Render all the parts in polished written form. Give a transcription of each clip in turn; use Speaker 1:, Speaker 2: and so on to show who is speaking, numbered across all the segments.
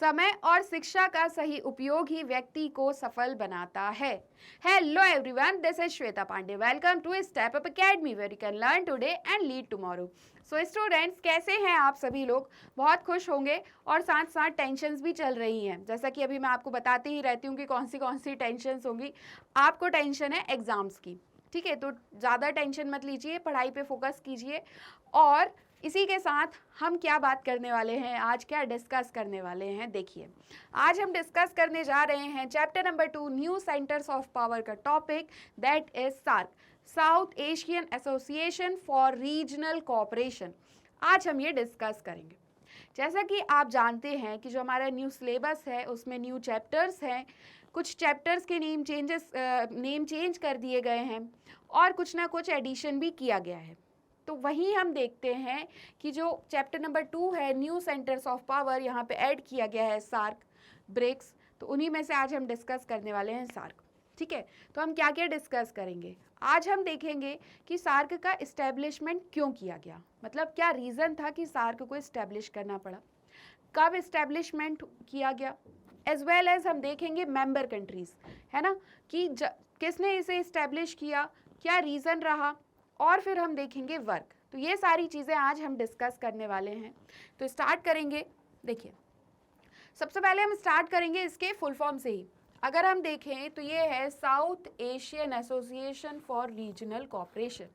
Speaker 1: समय और शिक्षा का सही उपयोग ही व्यक्ति को सफल बनाता है। Hello everyone, this is Shweta Pandey. Welcome to step up academy where you can learn today and lead tomorrow. So students, कैसे हैं आप सभी लोग? बहुत खुश होंगे और साथ साथ टेंशन्स भी चल रही हैं। जैसा कि अभी मैं आपको बताती ही रहती हूँ कि कौन सी टेंशन्स होंगी। आपको टेंशन है एग्जाम्स की, ठीक है? तो ज़्यादा टेंशन मत लीजिए, पढ़ाई पे फोकस कीजिए। और इसी के साथ हम क्या बात करने वाले हैं, आज क्या डिस्कस करने वाले हैं, देखिए। आज हम डिस्कस करने जा रहे हैं chapter number 2 new centres of power का topic, that is SAARC, South Asian association for regional Cooperation. आज हम ये डिस्कस करेंगे। जैसा कि आप जानते हैं कि जो हमारा न्यू सिलेबस है उसमें न्यू चैप्टर्स हैं। कुछ चैप्टर्स के नेम चेंज कर दिए गए हैं और कुछ ना कुछ एडिशन भी किया गया है। तो वही हम देखते हैं कि जो चैप्टर नंबर 2 है न्यू सेंटर्स ऑफ पावर, यहाँ पे ऐड किया गया है सार्क, ब्रिक्स। तो उन्हीं में से आज हम डिस्कस करने वाले हैं सार्क, ठीक है? तो हम क्या क्या डिस्कस करेंगे आज? हम देखेंगे कि सार्क का इस्टेब्लिशमेंट क्यों किया गया, मतलब क्या रीज़न था कि सार्क को इस्टेब्लिश करना पड़ा, कब इस्टेब्लिशमेंट किया गया, एज वेल एज हम देखेंगे मेंबर कंट्रीज़, है ना, कि किसने इसे इस्टेब्लिश किया, क्या रीज़न रहा, और फिर हम देखेंगे वर्क। तो ये सारी चीज़ें आज हम डिस्कस करने वाले हैं। तो स्टार्ट करेंगे। देखिए, सबसे पहले हम स्टार्ट करेंगे इसके फुल फॉर्म से ही। अगर हम देखें तो ये है South Asian association for regional cooperation.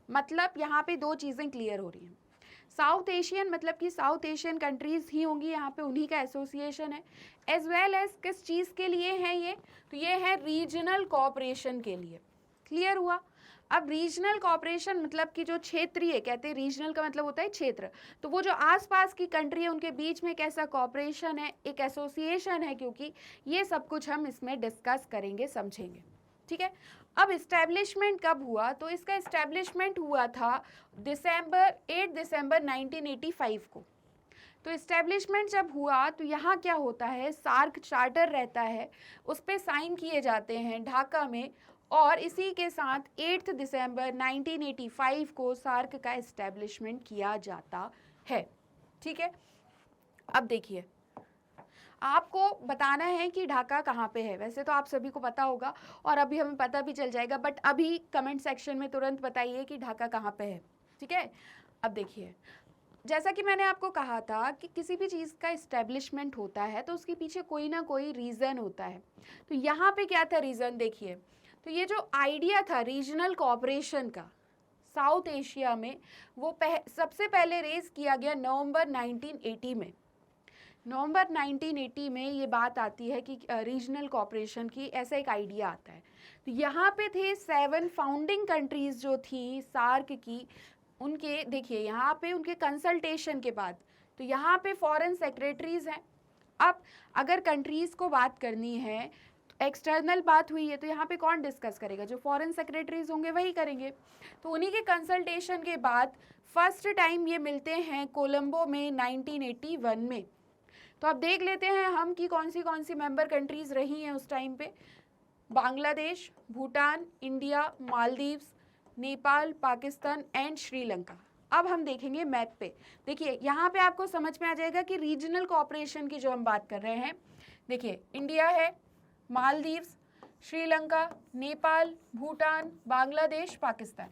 Speaker 1: मतलब यहाँ पे दो चीज़ें क्लियर हो रही हैं। साउथ एशियन मतलब कि साउथ एशियन कंट्रीज़ ही होंगी यहाँ पे, उन्हीं का एसोसिएशन है। एज वेल एज किस चीज़ के लिए है ये? तो ये है रीजनल कोऑपरेशन के लिए। क्लियर हुआ? अब रीजनल कोऑपरेशन मतलब कि जो क्षेत्रीय, कहते हैं रीजनल का मतलब होता है क्षेत्र, तो वो जो आसपास की कंट्री है उनके बीच में कैसा कोऑपरेशन है, एक एसोसिएशन है, क्योंकि ये सब कुछ हम इसमें डिस्कस करेंगे, समझेंगे, ठीक है? अब इस्टेब्लिशमेंट कब हुआ? तो इसका इस्टेब्लिशमेंट हुआ था 8 दिसंबर 1985 को। तो इस्टेब्लिशमेंट जब हुआ तो यहाँ क्या होता है, सार्क चार्टर रहता है, उस पर साइन किए जाते हैं ढाका में, और इसी के साथ 8 दिसंबर 1985 को सार्क का इस्टेब्लिशमेंट किया जाता है, ठीक है? अब देखिए, आपको बताना है कि ढाका कहाँ पे है। वैसे तो आप सभी को पता होगा और अभी हमें पता भी चल जाएगा, बट अभी कमेंट सेक्शन में तुरंत बताइए कि ढाका कहाँ पे है, ठीक है? अब देखिए, जैसा कि मैंने आपको कहा था कि किसी भी चीज़ का इस्टेब्लिशमेंट होता है तो उसके पीछे कोई ना कोई रीज़न होता है। तो यहाँ पे क्या था रीज़न? देखिए, तो ये जो आइडिया था रीजनल कोऑपरेशन का साउथ एशिया में, वो सबसे पहले रेज किया गया नवंबर 1980 में। नवंबर 1980 में ये बात आती है कि रीजनल कोऑपरेशन की ऐसा एक आइडिया आता है। तो यहाँ पे थे 7 फाउंडिंग कंट्रीज़ जो थी सार्क की, उनके देखिए यहाँ पे उनके कंसल्टेशन के बाद, तो यहाँ पे फॉरेन सेक्रेटरीज़ हैं। अब अगर कंट्रीज़ को बात करनी है, एक्सटर्नल बात हुई है, तो यहाँ पे कौन डिस्कस करेगा? जो फॉरेन सेक्रेटरीज होंगे वही करेंगे। तो उन्हीं के कंसल्टेशन के बाद फर्स्ट टाइम ये मिलते हैं कोलंबो में 1981 में। तो अब देख लेते हैं हम कि कौन सी मेंबर कंट्रीज़ रही हैं उस टाइम पे। Bangladesh, Bhutan, India, Maldives, Nepal, Pakistan and Sri Lanka. अब हम देखेंगे मैप पे। देखिए, यहाँ पे आपको समझ में आ जाएगा कि रीजनल कोऑपरेशन की जो हम बात कर रहे हैं, देखिए इंडिया है, मालदीव्स, श्रीलंका, नेपाल, भूटान, बांग्लादेश, पाकिस्तान।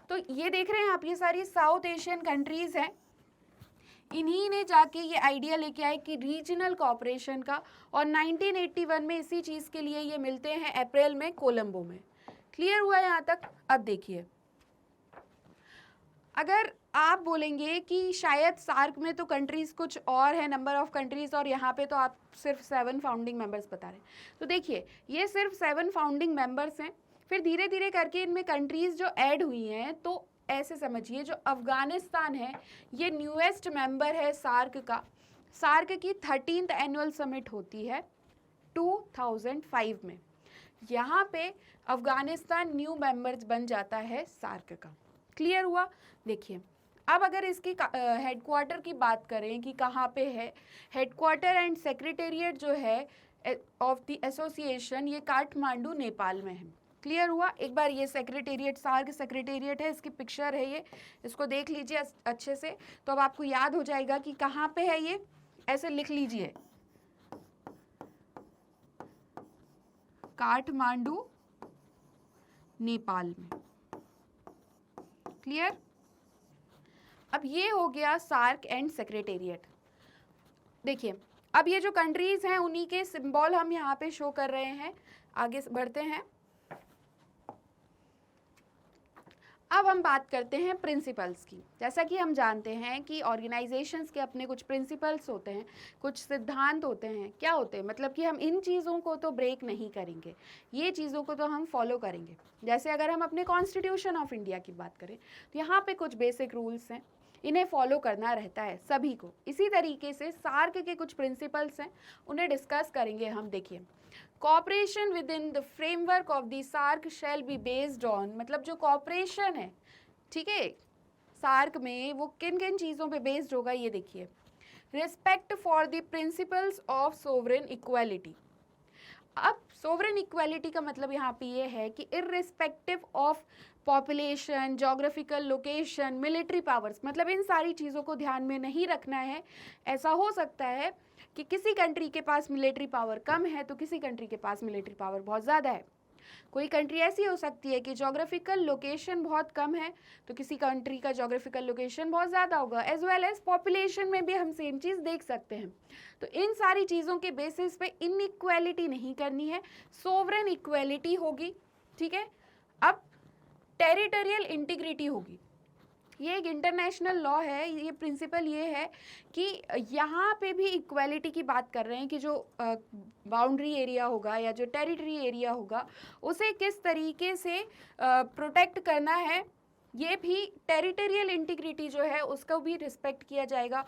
Speaker 1: तो ये देख रहे हैं आप, ये सारी साउथ एशियन कंट्रीज़ हैं। इन्हीं ने जाके ये आइडिया लेके आए कि रीजनल कोऑपरेशन का, और 1981 में इसी चीज़ के लिए ये मिलते हैं अप्रैल में कोलंबो में। क्लियर हुआ यहाँ तक? अब देखिए, अगर आप बोलेंगे कि शायद सार्क में तो कंट्रीज़ कुछ और है, नंबर ऑफ कंट्रीज़, और यहाँ पे तो आप सिर्फ 7 फाउंडिंग मेंबर्स बता रहे हैं, तो देखिए ये सिर्फ 7 फाउंडिंग मेंबर्स हैं। फिर धीरे धीरे करके इनमें कंट्रीज़ जो ऐड हुई हैं, तो ऐसे समझिए जो अफ़गानिस्तान है ये न्यूएस्ट मेंबर है सार्क का। सार्क की 13th एनुअल समिट होती है 2005 में। यहाँ पे अफ़गानिस्तान न्यू मेंबर्स बन जाता है सार्क का। क्लियर हुआ? देखिए, अब अगर इसकी हेडक्वार्टर की बात करें कि कहाँ पे है, हेडक्वार्टर एंड सेक्रेटेरिएट जो है ऑफ द एसोसिएशन, ये काठमांडू नेपाल में है। क्लियर हुआ? एक बार ये सेक्रेटेरिएट, सार्क सेक्रेटेरिएट है, इसकी पिक्चर है ये, इसको देख लीजिए अच्छे से, तो अब आपको याद हो जाएगा कि कहाँ पे है ये। ऐसे लिख लीजिए, काठमांडू नेपाल में। क्लियर? अब ये हो गया सार्क एंड सेक्रेटेरिएट। देखिए अब ये जो कंट्रीज हैं उन्हीं के सिंबल हम यहाँ पे शो कर रहे हैं। आगे बढ़ते हैं। अब हम बात करते हैं प्रिंसिपल्स की। जैसा कि हम जानते हैं कि ऑर्गेनाइजेशंस के अपने कुछ प्रिंसिपल्स होते हैं, कुछ सिद्धांत होते हैं। क्या होते हैं? मतलब कि हम इन चीज़ों को तो ब्रेक नहीं करेंगे, ये चीज़ों को तो हम फॉलो करेंगे। जैसे अगर हम अपने कॉन्स्टिट्यूशन ऑफ इंडिया की बात करें तो यहाँ पे कुछ बेसिक रूल्स हैं, इन्हें फॉलो करना रहता है सभी को। इसी तरीके से सार्क के कुछ प्रिंसिपल्स हैं, उन्हें डिस्कस करेंगे हम। देखिए, cooperation within the framework of the SAARC shall be based on, मतलब जो कॉपरेशन है, ठीक है, सार्क में वो किन किन चीज़ों पे बेस्ड होगा ये देखिए। Respect for the principles of sovereign equality. अब सोवरेन इक्वालिटी का मतलब यहाँ पे ये है कि irrespective of population, geographical location, military powers, मतलब इन सारी चीज़ों को ध्यान में नहीं रखना है। ऐसा हो सकता है कि किसी कंट्री के पास मिलिट्री पावर कम है तो किसी कंट्री के पास मिलिट्री पावर बहुत ज़्यादा है। कोई कंट्री ऐसी हो सकती है कि जोग्राफिकल लोकेशन बहुत कम है तो किसी कंट्री का जोग्राफिकल लोकेशन बहुत ज़्यादा होगा। एज वेल एज पॉपुलेशन में भी हम सेम चीज़ देख सकते हैं। तो इन सारी चीज़ों के बेसिस पे इनइक्वालिटी नहीं करनी है, सोवरेन इक्वालिटी होगी। ठीक है। अब टेरिटोरियल इंटीग्रिटी होगी। ये एक इंटरनेशनल लॉ है, ये प्रिंसिपल ये है कि यहाँ पे भी इक्वालिटी की बात कर रहे हैं कि जो बाउंड्री एरिया होगा या जो टेरिटरी एरिया होगा उसे किस तरीके से प्रोटेक्ट करना है। ये भी टेरिटोरियल इंटीग्रिटी जो है उसका भी रिस्पेक्ट किया जाएगा।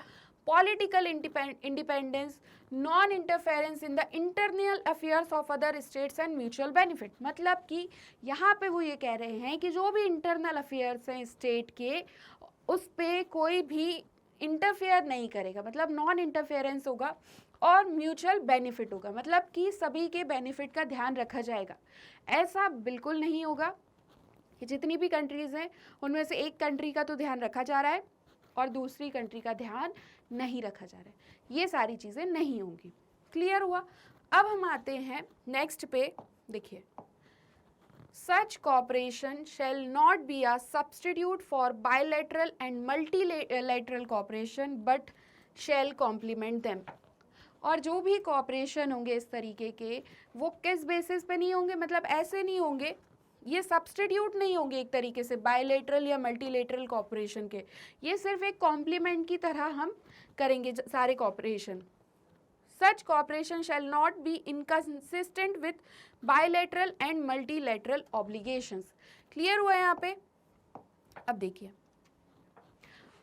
Speaker 1: Political independence, non interference in the internal affairs of other states and mutual benefit. मतलब कि यहाँ पे वो ये कह रहे हैं कि जो भी इंटरनल अफेयर्स हैं स्टेट के, उस पे कोई भी इंटरफेयर नहीं करेगा, मतलब नॉन इंटरफेरेंस होगा और म्यूचुअल बेनिफिट होगा, मतलब कि सभी के बेनिफिट का ध्यान रखा जाएगा। ऐसा बिल्कुल नहीं होगा कि जितनी भी कंट्रीज़ हैं उनमें से एक कंट्री का तो ध्यान रखा जा रहा है और दूसरी कंट्री का ध्यान नहीं रखा जा रहा है। ये सारी चीज़ें नहीं होंगी। क्लियर हुआ? अब हम आते हैं नेक्स्ट पे। देखिए, such cooperation shall not be a substitute for bilateral and multilateral cooperation but shall complement them. और जो भी कॉपरेशन होंगे इस तरीके के, वो किस बेसिस पे नहीं होंगे, मतलब ऐसे नहीं होंगे, ये सब्स्टिट्यूट नहीं होंगे एक तरीके से बायलैटरल या मल्टीलैटरल कॉपरेशन के। ये सिर्फ एक कॉम्प्लीमेंट की तरह हम करेंगे सारे cooperation. Such cooperation shall not be inconsistent with bilateral and multilateral obligations. Clear हुआ यहाँ पे? अब देखिए,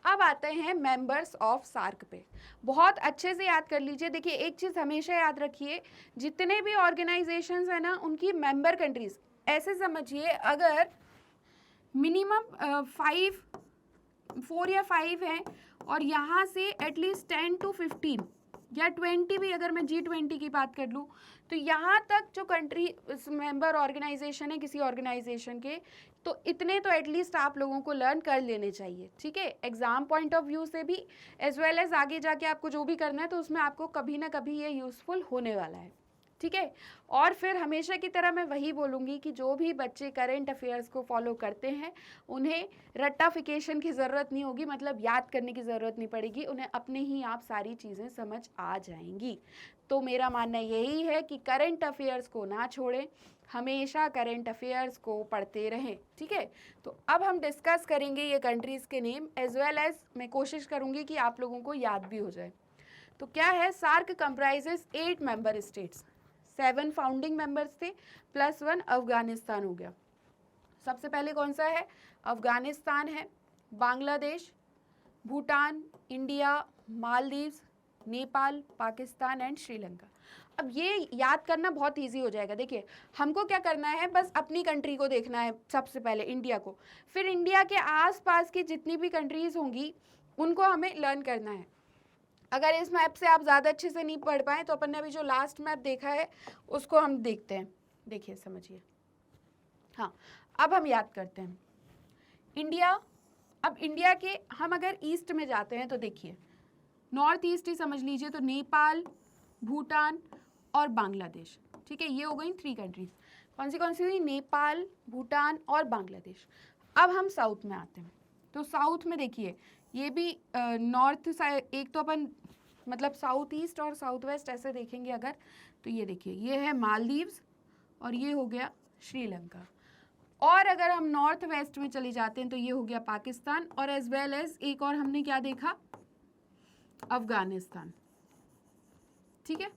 Speaker 1: अब आते हैं मेंबर्स ऑफ सार्क पे। बहुत अच्छे से याद कर लीजिए। देखिए, एक चीज़ हमेशा याद रखिए, जितने भी ऑर्गेनाइजेशंस हैं ना, उनकी मेंबर कंट्रीज ऐसे समझिए, अगर मिनिमम 4 या 5 हैं और यहाँ से एटलीस्ट 10 to 15 या 20 भी, अगर मैं G20 की बात कर लूँ तो यहाँ तक जो कंट्री मेंबर ऑर्गेनाइजेशन है किसी ऑर्गेनाइजेशन के, तो इतने तो एटलीस्ट आप लोगों को लर्न कर लेने चाहिए। ठीक है, एग्जाम पॉइंट ऑफ व्यू से भी एज वेल एज आगे जाके आपको जो भी करना है तो उसमें आपको कभी ना कभी ये यूज़फुल होने वाला है। ठीक है। और फिर हमेशा की तरह मैं वही बोलूँगी कि जो भी बच्चे करेंट अफेयर्स को फॉलो करते हैं उन्हें रट्टाफिकेशन की ज़रूरत नहीं होगी, मतलब याद करने की ज़रूरत नहीं पड़ेगी, उन्हें अपने ही आप सारी चीज़ें समझ आ जाएंगी। तो मेरा मानना यही है कि करेंट अफेयर्स को ना छोड़ें, हमेशा करेंट अफेयर्स को पढ़ते रहें। ठीक है। तो अब हम डिस्कस करेंगे ये कंट्रीज़ के नेम, एज वेल एज मैं कोशिश करूँगी कि आप लोगों को याद भी हो जाए। तो क्या है, SAARC comprises 8 member states, 7 founding members थे +1 अफगानिस्तान हो गया। सबसे पहले कौन सा है? अफगानिस्तान है, बांग्लादेश, भूटान, इंडिया, मालदीव्स, नेपाल, पाकिस्तान एंड श्रीलंका। अब ये याद करना बहुत इजी हो जाएगा। देखिए, हमको क्या करना है, बस अपनी कंट्री को देखना है सबसे पहले, इंडिया को, फिर इंडिया के आसपास की जितनी भी कंट्रीज़ होंगी उनको हमें लर्न करना है। अगर इस मैप से आप ज़्यादा अच्छे से नहीं पढ़ पाएँ तो अपन ने अभी जो लास्ट मैप देखा है उसको हम देखते हैं। देखिए, समझिए। हाँ, अब हम याद करते हैं इंडिया। अब इंडिया के हम अगर ईस्ट में जाते हैं तो देखिए, नॉर्थ ईस्ट ही समझ लीजिए, तो नेपाल, भूटान और बांग्लादेश। ठीक है, ये हो गई 3 कंट्रीज। कौन सी हुई? नेपाल, भूटान और बांग्लादेश। अब हम साउथ में आते हैं। तो साउथ में देखिए ये भी नॉर्थ साइड, एक तो अपन मतलब साउथ ईस्ट और साउथ वेस्ट ऐसे देखेंगे अगर, तो ये देखिए ये है मालदीव्स और ये हो गया श्रीलंका। और अगर हम नॉर्थ वेस्ट में चले जाते हैं तो ये हो गया पाकिस्तान, और एज वेल एज एक और हमने क्या देखा? अफगानिस्तान। ठीक है,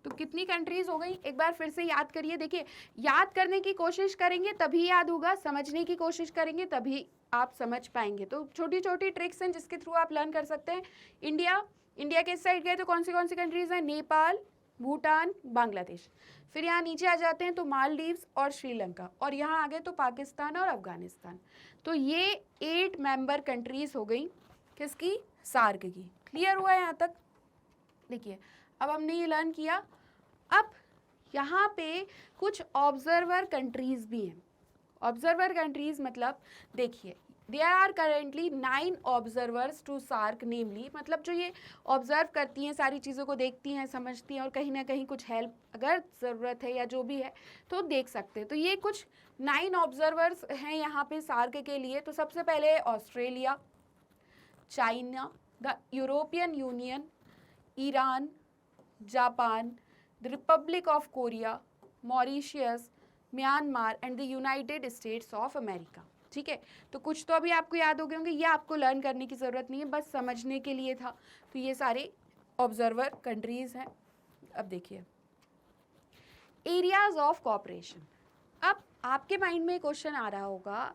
Speaker 1: तो कितनी कंट्रीज हो गई? एक बार फिर से याद करिए। देखिए याद करने की कोशिश करेंगे तभी याद होगा, समझने की कोशिश करेंगे तभी आप समझ पाएंगे। तो छोटी छोटी ट्रिक्स हैं जिसके थ्रू आप लर्न कर सकते हैं। इंडिया के इस साइड गए तो कौन सी कंट्रीज हैं? नेपाल, भूटान, बांग्लादेश। फिर यहाँ नीचे आ जाते हैं तो मालदीव्स और श्रीलंका, और यहाँ आ गए तो पाकिस्तान और अफगानिस्तान। तो ये 8 मेंबर कंट्रीज हो गई किसकी? सार्क की। क्लियर हुआ है यहाँ तक? देखिए अब हमने ये लर्न किया। अब यहाँ पे कुछ ऑब्जर्वर कंट्रीज भी हैं। ऑब्जर्वर कंट्रीज मतलब देखिए there are currently 9 observers to SAARC, namely मतलब जो ये ऑब्जर्व करती हैं, सारी चीज़ों को देखती हैं, समझती हैं, और कहीं ना कहीं कुछ हेल्प अगर ज़रूरत है या जो भी है तो देख सकते हैं। तो ये कुछ 9 ऑब्जर्वर्स हैं यहाँ पे सार्क के लिए। तो सबसे पहले Australia, China, the European union, Iran, Japan, the Republic of Korea, Mauritius, Myanmar and the United states of America. ठीक है, तो कुछ तो अभी आपको याद हो गए होंगे, ये आपको लर्न करने की ज़रूरत नहीं है, बस समझने के लिए था। तो ये सारे ऑब्जर्वर कंट्रीज़ हैं। अब देखिए एरियाज ऑफ कोऑपरेशन। अब आपके माइंड में क्वेश्चन आ रहा होगा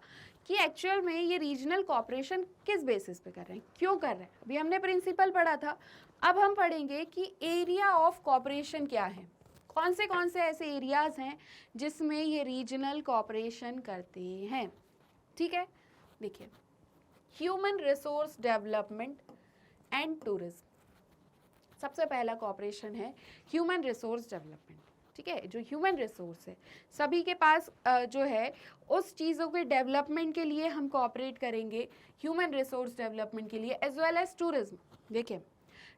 Speaker 1: कि एक्चुअल में ये रीजनल कोऑपरेशन किस बेसिस पे कर रहे हैं, क्यों कर रहे हैं? अभी हमने प्रिंसिपल पढ़ा था, अब हम पढ़ेंगे कि एरिया ऑफ कोऑपरेशन क्या है, कौन से ऐसे एरियाज हैं जिसमें ये रीजनल कोऑपरेशन करते हैं। ठीक है, देखिए human resource development and tourism. सबसे पहला कोऑपरेशन है ह्यूमन रिसोर्स डेवलपमेंट। ठीक है, जो ह्यूमन रिसोर्स है सभी के पास जो है उस चीज़ों के डेवलपमेंट के लिए हम कोऑपरेट करेंगे, ह्यूमन रिसोर्स डेवलपमेंट के लिए, एज वेल एज टूरिज्म। देखिए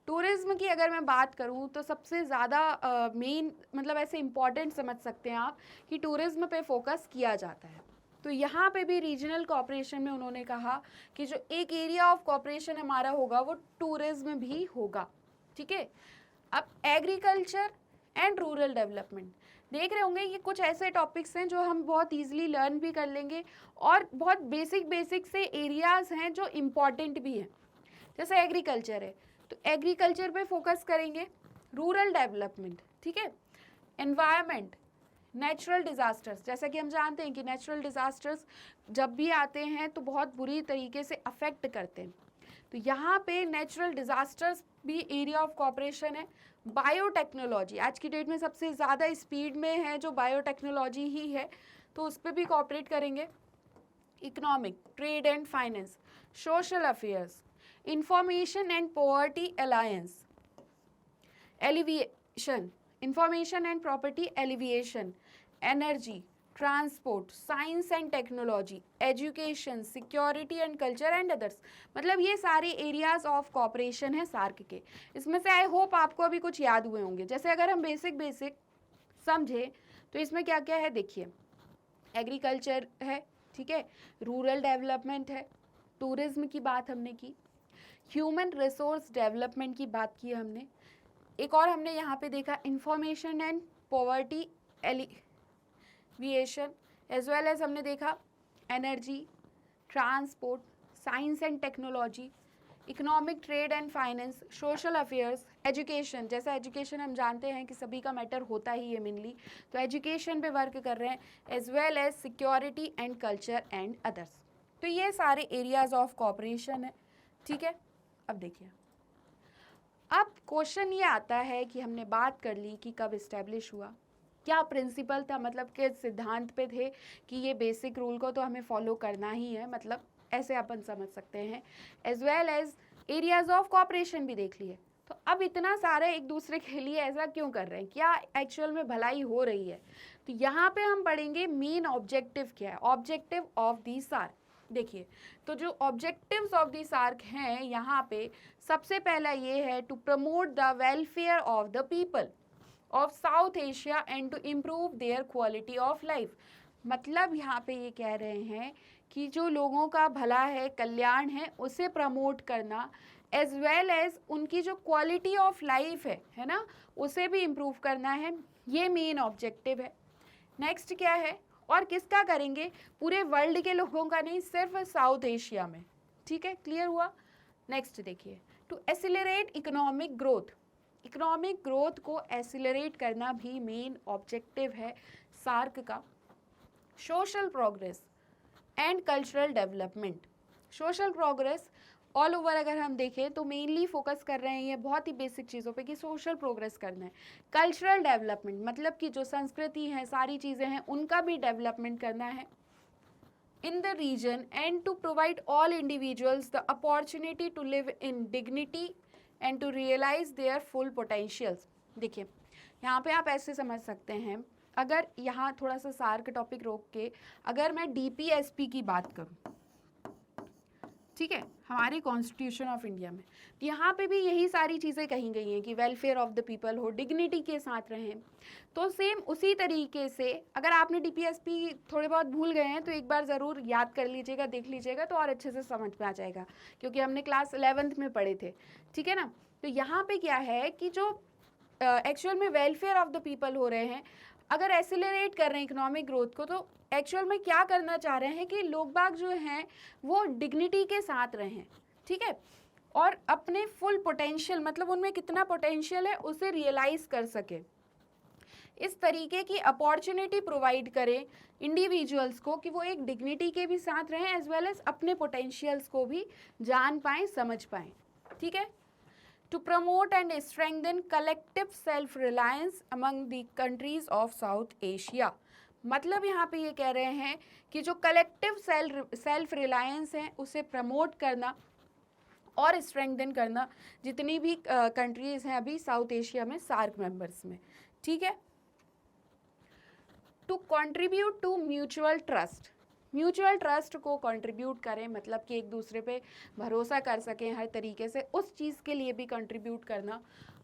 Speaker 1: टूरिज्म की अगर मैं बात करूं तो सबसे ज़्यादा मेन मतलब ऐसे इम्पॉर्टेंट समझ सकते हैं आप कि टूरिज्म पे फोकस किया जाता है। तो यहाँ पे भी रीजनल कोऑपरेशन में उन्होंने कहा कि जो एक एरिया ऑफ कोऑपरेशन हमारा होगा वो टूरिज्म भी होगा। ठीक है, अब एग्रीकल्चर एंड रूरल डेवलपमेंट देख रहे होंगे, ये कुछ ऐसे टॉपिक्स हैं जो हम बहुत इजीली लर्न भी कर लेंगे और बहुत बेसिक से एरियाज हैं जो इम्पॉर्टेंट भी हैं। जैसे एग्रीकल्चर है तो एग्रीकल्चर पे फोकस करेंगे, रूरल डेवलपमेंट, ठीक है, एनवायरनमेंट, नेचुरल डिज़ास्टर्स, जैसा कि हम जानते हैं कि नेचुरल डिज़ास्टर्स जब भी आते हैं तो बहुत बुरी तरीके से अफेक्ट करते हैं, तो यहाँ पे नेचुरल डिज़ास्टर्स भी एरिया ऑफ कोऑपरेशन है। बायोटेक्नोलॉजी आज की डेट में सबसे ज़्यादा स्पीड में है जो बायोटेक्नोलॉजी ही है, तो उस पर भी कोऑपरेट करेंगे। Economic, trade and finance, social affairs, information and poverty alliance, alleviation, information and property alleviation, energy, transport, science and technology, education, security and culture and others. मतलब ये सारे एरियाज ऑफ कोऑपरेशन है सार्क के। इसमें से I hope आपको अभी कुछ याद हुए होंगे। जैसे अगर हम बेसिक समझे तो इसमें क्या क्या है, देखिए एग्रीकल्चर है, ठीक है, रूरल डेवलपमेंट है, टूरिज्म की बात हमने की, ह्यूमन रिसोर्स डेवलपमेंट की बात की हमने, एक और हमने यहाँ पे देखा information and poverty alleviation, as well as हमने देखा energy, transport, science and technology, economic, trade and finance, social affairs, education, जैसा एजुकेशन हम जानते हैं कि सभी का मैटर होता ही है मेनली, तो एजुकेशन पे वर्क कर रहे हैं, as well as security and culture and others. तो ये सारे एरियाज ऑफ कोऑपरेशन है, ठीक है। अब देखिए, अब क्वेश्चन ये आता है कि हमने बात कर ली कि कब इस्टेब्लिश हुआ, क्या प्रिंसिपल था, मतलब किस सिद्धांत पे थे कि ये बेसिक रूल को तो हमें फॉलो करना ही है, मतलब ऐसे अपन समझ सकते हैं, as well as areas of cooperation भी देख लिए। तो अब इतना सारा एक दूसरे के लिए ऐसा क्यों कर रहे हैं, क्या एक्चुअल में भलाई हो रही है, तो यहाँ पे हम पढ़ेंगे मेन ऑब्जेक्टिव क्या है, ऑब्जेक्टिव ऑफ दी सार्क। देखिए, तो जो ऑब्जेक्टिव्स ऑफ दी सार्क हैं यहाँ पे सबसे पहला ये है to promote the welfare of the people. Of South Asia and to improve their quality of life. मतलब यहाँ पे ये कह रहे हैं कि जो लोगों का भला है, कल्याण है, उसे प्रमोट करना, एज वेल एज उनकी जो क्वालिटी ऑफ लाइफ है ना, उसे भी इम्प्रूव करना है। ये मेन ऑब्जेक्टिव है। नेक्स्ट क्या है, और किसका करेंगे? पूरे वर्ल्ड के लोगों का नहीं, सिर्फ साउथ एशिया में। ठीक है, क्लियर हुआ। नेक्स्ट देखिए, to accelerate economic growth. Economic growth को एसिलरेट करना भी मेन ऑब्जेक्टिव है सार्क का। Social progress and cultural development. Social progress all over अगर हम देखें तो मेनली फोकस कर रहे हैं ये बहुत ही बेसिक चीज़ों पे कि सोशल प्रोग्रेस करना है। कल्चरल डेवलपमेंट मतलब कि जो संस्कृति है, सारी चीज़ें हैं, उनका भी डेवलपमेंट करना है in the region and to provide all individuals the opportunity to live in dignity and to realize their full potentials. देखिए यहाँ पे आप ऐसे समझ सकते हैं, अगर यहाँ थोड़ा सा सार्क टॉपिक रोक के अगर मैं डीपीएसपी की बात करूँ, ठीक है, हमारे कॉन्स्टिट्यूशन ऑफ इंडिया में, तो यहाँ पे भी यही सारी चीज़ें कही गई हैं कि वेलफेयर ऑफ द पीपल हो, डिग्निटी के साथ रहें। तो सेम उसी तरीके से अगर आपने डीपीएसपी थोड़े बहुत भूल गए हैं तो एक बार ज़रूर याद कर लीजिएगा, देख लीजिएगा, तो और अच्छे से समझ में आ जाएगा, क्योंकि हमने क्लास 11th में पढ़े थे। ठीक है ना। तो यहाँ पे क्या है कि जो एक्चुअल में वेलफेयर ऑफ द पीपल हो रहे हैं, अगर एसिलरेट कर रहे हैं इकोनॉमिक ग्रोथ को, तो एक्चुअल में क्या करना चाह रहे हैं कि लोग बाग जो हैं वो डिग्निटी के साथ रहें। ठीक है, और अपने फुल पोटेंशियल, मतलब उनमें कितना पोटेंशियल है उसे रियलाइज कर सके। इस तरीके की अपॉर्चुनिटी प्रोवाइड करें इंडिविजुअल्स को कि वो एक डिग्निटी के भी साथ रहें, एज वेल एज अपने पोटेंशियल्स को भी जान पाएँ, समझ पाएँ। ठीक है, to promote and strengthen collective self-reliance among the countries of South Asia। मतलब यहाँ पे ये कह रहे हैं कि जो कलेक्टिव सेल्फ रिलायंस है उसे प्रमोट करना और स्ट्रेंथन करना जितनी भी कंट्रीज हैं अभी साउथ एशिया में, सार्क मेंबर्स में। ठीक है, to contribute to mutual trust. Mutual trust को कंट्रीब्यूट करें, मतलब कि एक दूसरे पे भरोसा कर सकें हर तरीके से, उस चीज़ के लिए भी कंट्रीब्यूट करना।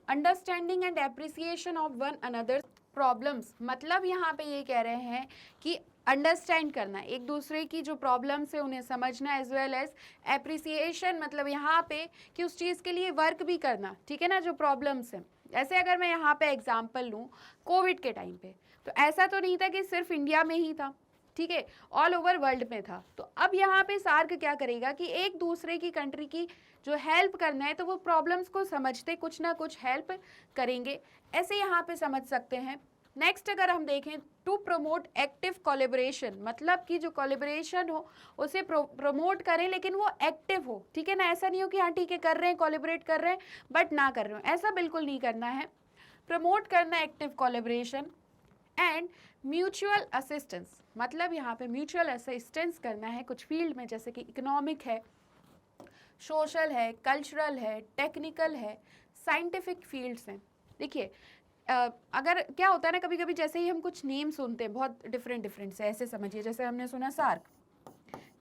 Speaker 1: Understanding and appreciation of one another problems. मतलब यहाँ पे ये कह रहे हैं कि अंडरस्टैंड करना, एक दूसरे की जो प्रॉब्लम्स है उन्हें समझना, एज वेल एज एप्रिसिएशन, मतलब यहाँ पे कि उस चीज़ के लिए वर्क भी करना। ठीक है ना, जो प्रॉब्लम्स हैं। ऐसे अगर मैं यहाँ पे एग्जाम्पल लूँ, कोविड के टाइम पे तो ऐसा तो नहीं था कि सिर्फ इंडिया में ही था, ठीक है, ऑल ओवर वर्ल्ड में था। तो अब यहाँ पे सार्क क्या करेगा कि एक दूसरे की कंट्री की जो हेल्प करना है तो वो प्रॉब्लम्स को समझते कुछ ना कुछ हेल्प करेंगे, ऐसे यहाँ पे समझ सकते हैं। नेक्स्ट अगर हम देखें, टू प्रमोट एक्टिव कोलैबोरेशन, मतलब कि जो कोलैबोरेशन हो उसे प्रमोट करें लेकिन वो एक्टिव हो। ठीक है ना, ऐसा नहीं हो कि हाँ ठीक है कर रहे हैं, कोलैबोरेट कर रहे हैं बट ना कर रहे हो, ऐसा बिल्कुल नहीं करना है। प्रमोट करना active collaboration and mutual assistance, मतलब यहाँ पे म्यूचुअल असिस्टेंस करना है कुछ फील्ड में, जैसे कि इकोनॉमिक है, सोशल है, कल्चरल है, टेक्निकल है, साइंटिफिक फील्ड्स हैं। देखिए अगर क्या होता है ना, कभी कभी जैसे ही हम कुछ नेम सुनते हैं बहुत डिफरेंट से, ऐसे समझिए जैसे हमने सुना सार्क,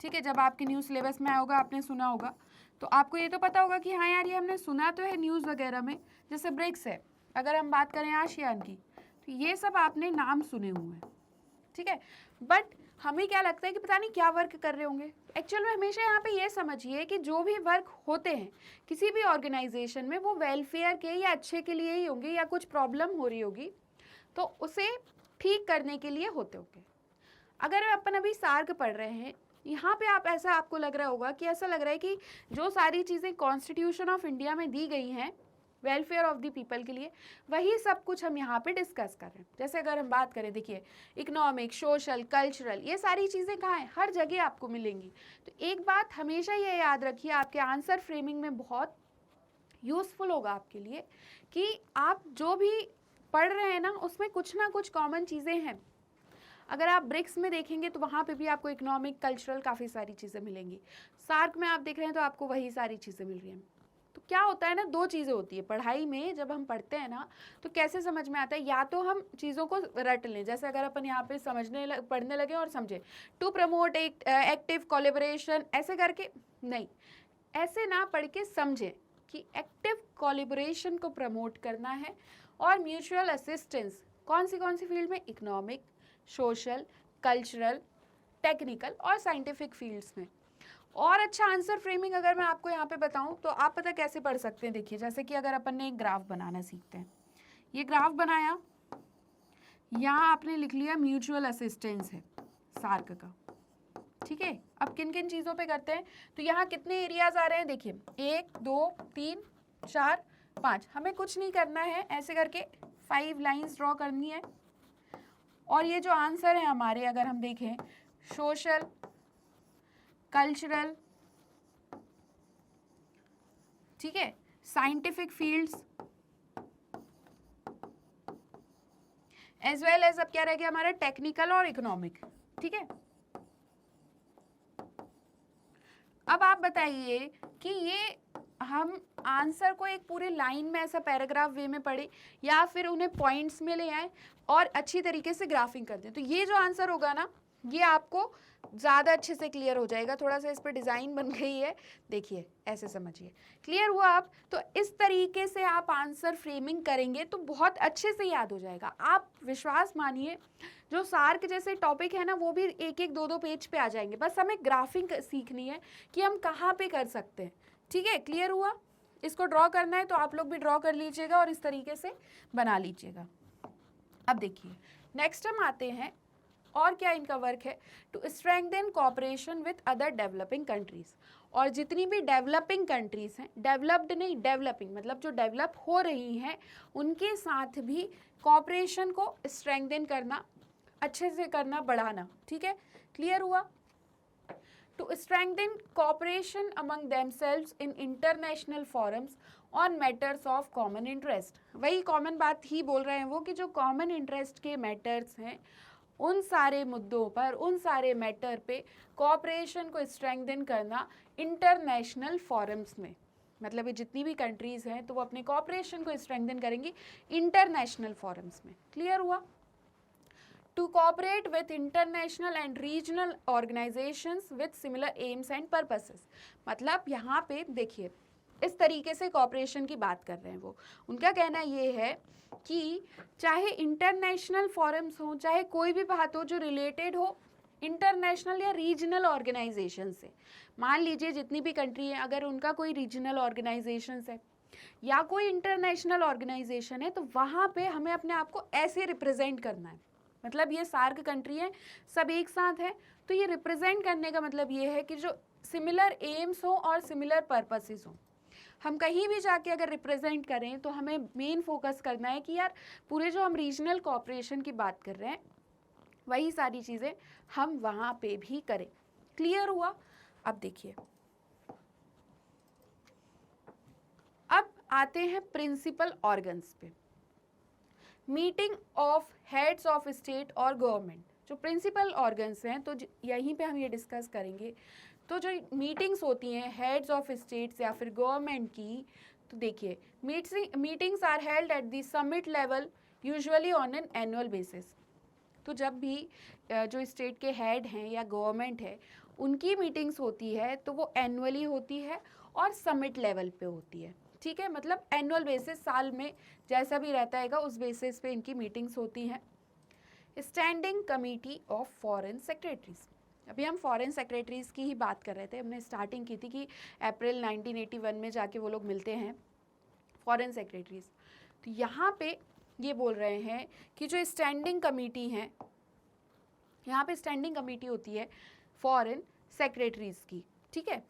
Speaker 1: ठीक है, जब आपके न्यूज़ सिलेबस में आया होगा आपने सुना होगा, तो आपको ये तो पता होगा कि हाँ यार ये हमने सुना तो है न्यूज़ वगैरह में। जैसे ब्रिक्स है, अगर हम बात करें आसियान की, तो ये सब आपने नाम सुने हुए हैं। ठीक है, बट हमें क्या लगता है कि पता नहीं क्या वर्क कर रहे होंगे। एक्चुअल में हमेशा यहाँ पे ये समझिए कि जो भी वर्क होते हैं किसी भी ऑर्गेनाइजेशन में, वो वेलफेयर के या अच्छे के लिए ही होंगे, या कुछ प्रॉब्लम हो रही होगी तो उसे ठीक करने के लिए होते होंगे। अगर अपन अभी सार्क पढ़ रहे हैं, यहाँ पे आप ऐसा आपको लग रहा होगा कि ऐसा लग रहा है कि जो सारी चीज़ें कॉन्स्टिट्यूशन ऑफ इंडिया में दी गई हैं वेलफेयर ऑफ द पीपल के लिए, वही सब कुछ हम यहाँ पे डिस्कस कर रहे हैं। जैसे अगर हम बात करें, देखिए इकोनॉमिक, सोशल, कल्चरल, ये सारी चीज़ें कहाँ हैं? हर जगह आपको मिलेंगी। तो एक बात हमेशा ये याद रखिए, आपके आंसर फ्रेमिंग में बहुत यूज़फुल होगा आपके लिए, कि आप जो भी पढ़ रहे हैं ना उसमें कुछ ना कुछ कॉमन चीज़ें हैं। अगर आप ब्रिक्स में देखेंगे तो वहाँ पे भी आपको इकोनॉमिक, कल्चरल काफ़ी सारी चीज़ें मिलेंगी। सार्क में आप देख रहे हैं तो आपको वही सारी चीज़ें मिल रही हैं। तो क्या होता है ना, दो चीज़ें होती है पढ़ाई में, जब हम पढ़ते हैं ना तो कैसे समझ में आता है, या तो हम चीज़ों को रट लें, जैसे अगर अपन यहाँ पे पढ़ने लगे और समझे टू प्रमोट एक्टिव कोलैबोरेशन, ऐसे करके नहीं, ऐसे ना पढ़ के समझें कि एक्टिव कोलिब्रेशन को प्रमोट करना है और म्यूचुअल असिस्टेंस कौन सी फील्ड में, इकोनॉमिक, सोशल, कल्चरल, टेक्निकल और साइंटिफिक फील्ड्स में। और अच्छा आंसर फ्रेमिंग अगर मैं आपको यहाँ पे बताऊँ तो आप पता कैसे पढ़ सकते हैं, देखिए जैसे कि अगर अपन ने एक ग्राफ बनाना सीखते हैं, ये ग्राफ बनाया, यहाँ आपने लिख लिया म्यूचुअल असिस्टेंस है सार्क का, ठीक है। अब किन किन चीज़ों पे करते हैं, तो यहाँ कितने एरियाज आ रहे हैं, देखिए 1 2 3 4 5, हमें कुछ नहीं करना है, ऐसे करके 5 लाइंस ड्रॉ करनी है। और ये जो आंसर है हमारे, अगर हम देखें सोशल, कल्चरल, ठीक है, scientific fields as well as, अब क्या रह गया हमारा, टेक्निकल और इकोनॉमिक, ठीक है। अब आप बताइए कि ये हम आंसर को एक पूरे लाइन में ऐसा पैराग्राफ वे में पढ़े या फिर उन्हें पॉइंट्स में ले आए और अच्छी तरीके से ग्राफिंग कर दें, तो ये जो आंसर होगा ना, ये आपको ज़्यादा अच्छे से क्लियर हो जाएगा। थोड़ा सा इस पर डिज़ाइन बन गई है, देखिए ऐसे समझिए, क्लियर हुआ आप। तो इस तरीके से आप आंसर फ्रेमिंग करेंगे तो बहुत अच्छे से याद हो जाएगा। आप विश्वास मानिए, जो सार्क जैसे टॉपिक है ना, वो भी 1-1 2-2 पेज पे आ जाएंगे, बस हमें ग्राफिंग सीखनी है कि हम कहाँ पे कर सकते हैं, ठीक है। क्लियर हुआ, इसको ड्रॉ करना है तो आप लोग भी ड्रॉ कर लीजिएगा और इस तरीके से बना लीजिएगा। अब देखिए नेक्स्ट हम आते हैं, और क्या इनका वर्क है, to strengthen cooperation with other developing countries. और जितनी भी डेवलपिंग कंट्रीज हैं, डेवलप्ड नहीं डेवलपिंग, मतलब जो डेवलप हो रही हैं, उनके साथ भी कोऑपरेशन को स्ट्रेंथन करना, अच्छे से करना, बढ़ाना, ठीक है। क्लियर हुआ, to strengthen cooperation among themselves in international forums on matters of common interest. वही कॉमन बात ही बोल रहे हैं वो, कि जो कॉमन इंटरेस्ट के मैटर्स हैं, उन सारे मुद्दों पर, उन सारे मैटर पे कोऑपरेशन को स्ट्रेंथन करना इंटरनेशनल फोरम्स में। मतलब ये जितनी भी कंट्रीज़ हैं तो वो अपने कोऑपरेशन को स्ट्रेंथन करेंगी इंटरनेशनल फोरम्स में। क्लियर हुआ, to cooperate with international and regional organizations with similar aims and purposes. मतलब यहाँ पे देखिए इस तरीके से कोऑपरेशन की बात कर रहे हैं वो। उनका कहना ये है कि चाहे इंटरनेशनल फोरम्स हो, चाहे कोई भी बात हो जो रिलेटेड हो इंटरनेशनल या रीजनल ऑर्गेनाइजेशन से। मान लीजिए जितनी भी कंट्री है, अगर उनका कोई रीजनल ऑर्गेनाइजेशन है या कोई इंटरनेशनल ऑर्गेनाइजेशन है, तो वहाँ पे हमें अपने आप को ऐसे रिप्रेजेंट करना है। मतलब ये सार्क कंट्री है, सब एक साथ है, तो ये रिप्रेजेंट करने का मतलब ये है कि जो सिमिलर एम्स हो और सिमिलर पर्पसेस हो, हम कहीं भी जाके अगर रिप्रेजेंट करें तो हमें मेन फोकस करना है कि यार पूरे जो हम रीजनल कोऑपरेशन की बात कर रहे हैं, वही सारी चीज़ें हम वहाँ पे भी करें। क्लियर हुआ। अब देखिए, अब आते हैं प्रिंसिपल ऑर्गन्स पे। Meeting of heads of state और गवर्नमेंट, जो प्रिंसिपल ऑर्गन्स हैं, तो यहीं पे हम ये डिस्कस करेंगे। तो जो मीटिंग्स होती हैं हेड्स ऑफ स्टेट्स या फिर गवर्नमेंट की, तो देखिए meetings are held at the summit level usually on an annual basis. तो जब भी जो स्टेट के हेड हैं या गवर्नमेंट है, उनकी मीटिंग्स होती है तो वो एनुअली होती है और समिट लेवल पे होती है, ठीक है। मतलब एनुअल बेसिस, साल में जैसा भी रहता है उस बेसिस पे इनकी मीटिंग्स होती हैं। Standing committee of foreign secretaries, अभी हम फॉरेन सेक्रेटरीज़ की ही बात कर रहे थे, हमने स्टार्टिंग की थी कि अप्रैल 1981 में जाके वो लोग मिलते हैं फॉरेन सेक्रेटरीज़। तो यहाँ पे ये बोल रहे हैं कि जो स्टैंडिंग कमेटी हैं, यहाँ पे स्टैंडिंग कमेटी होती है फॉरेन सेक्रेटरीज़ की, ठीक है।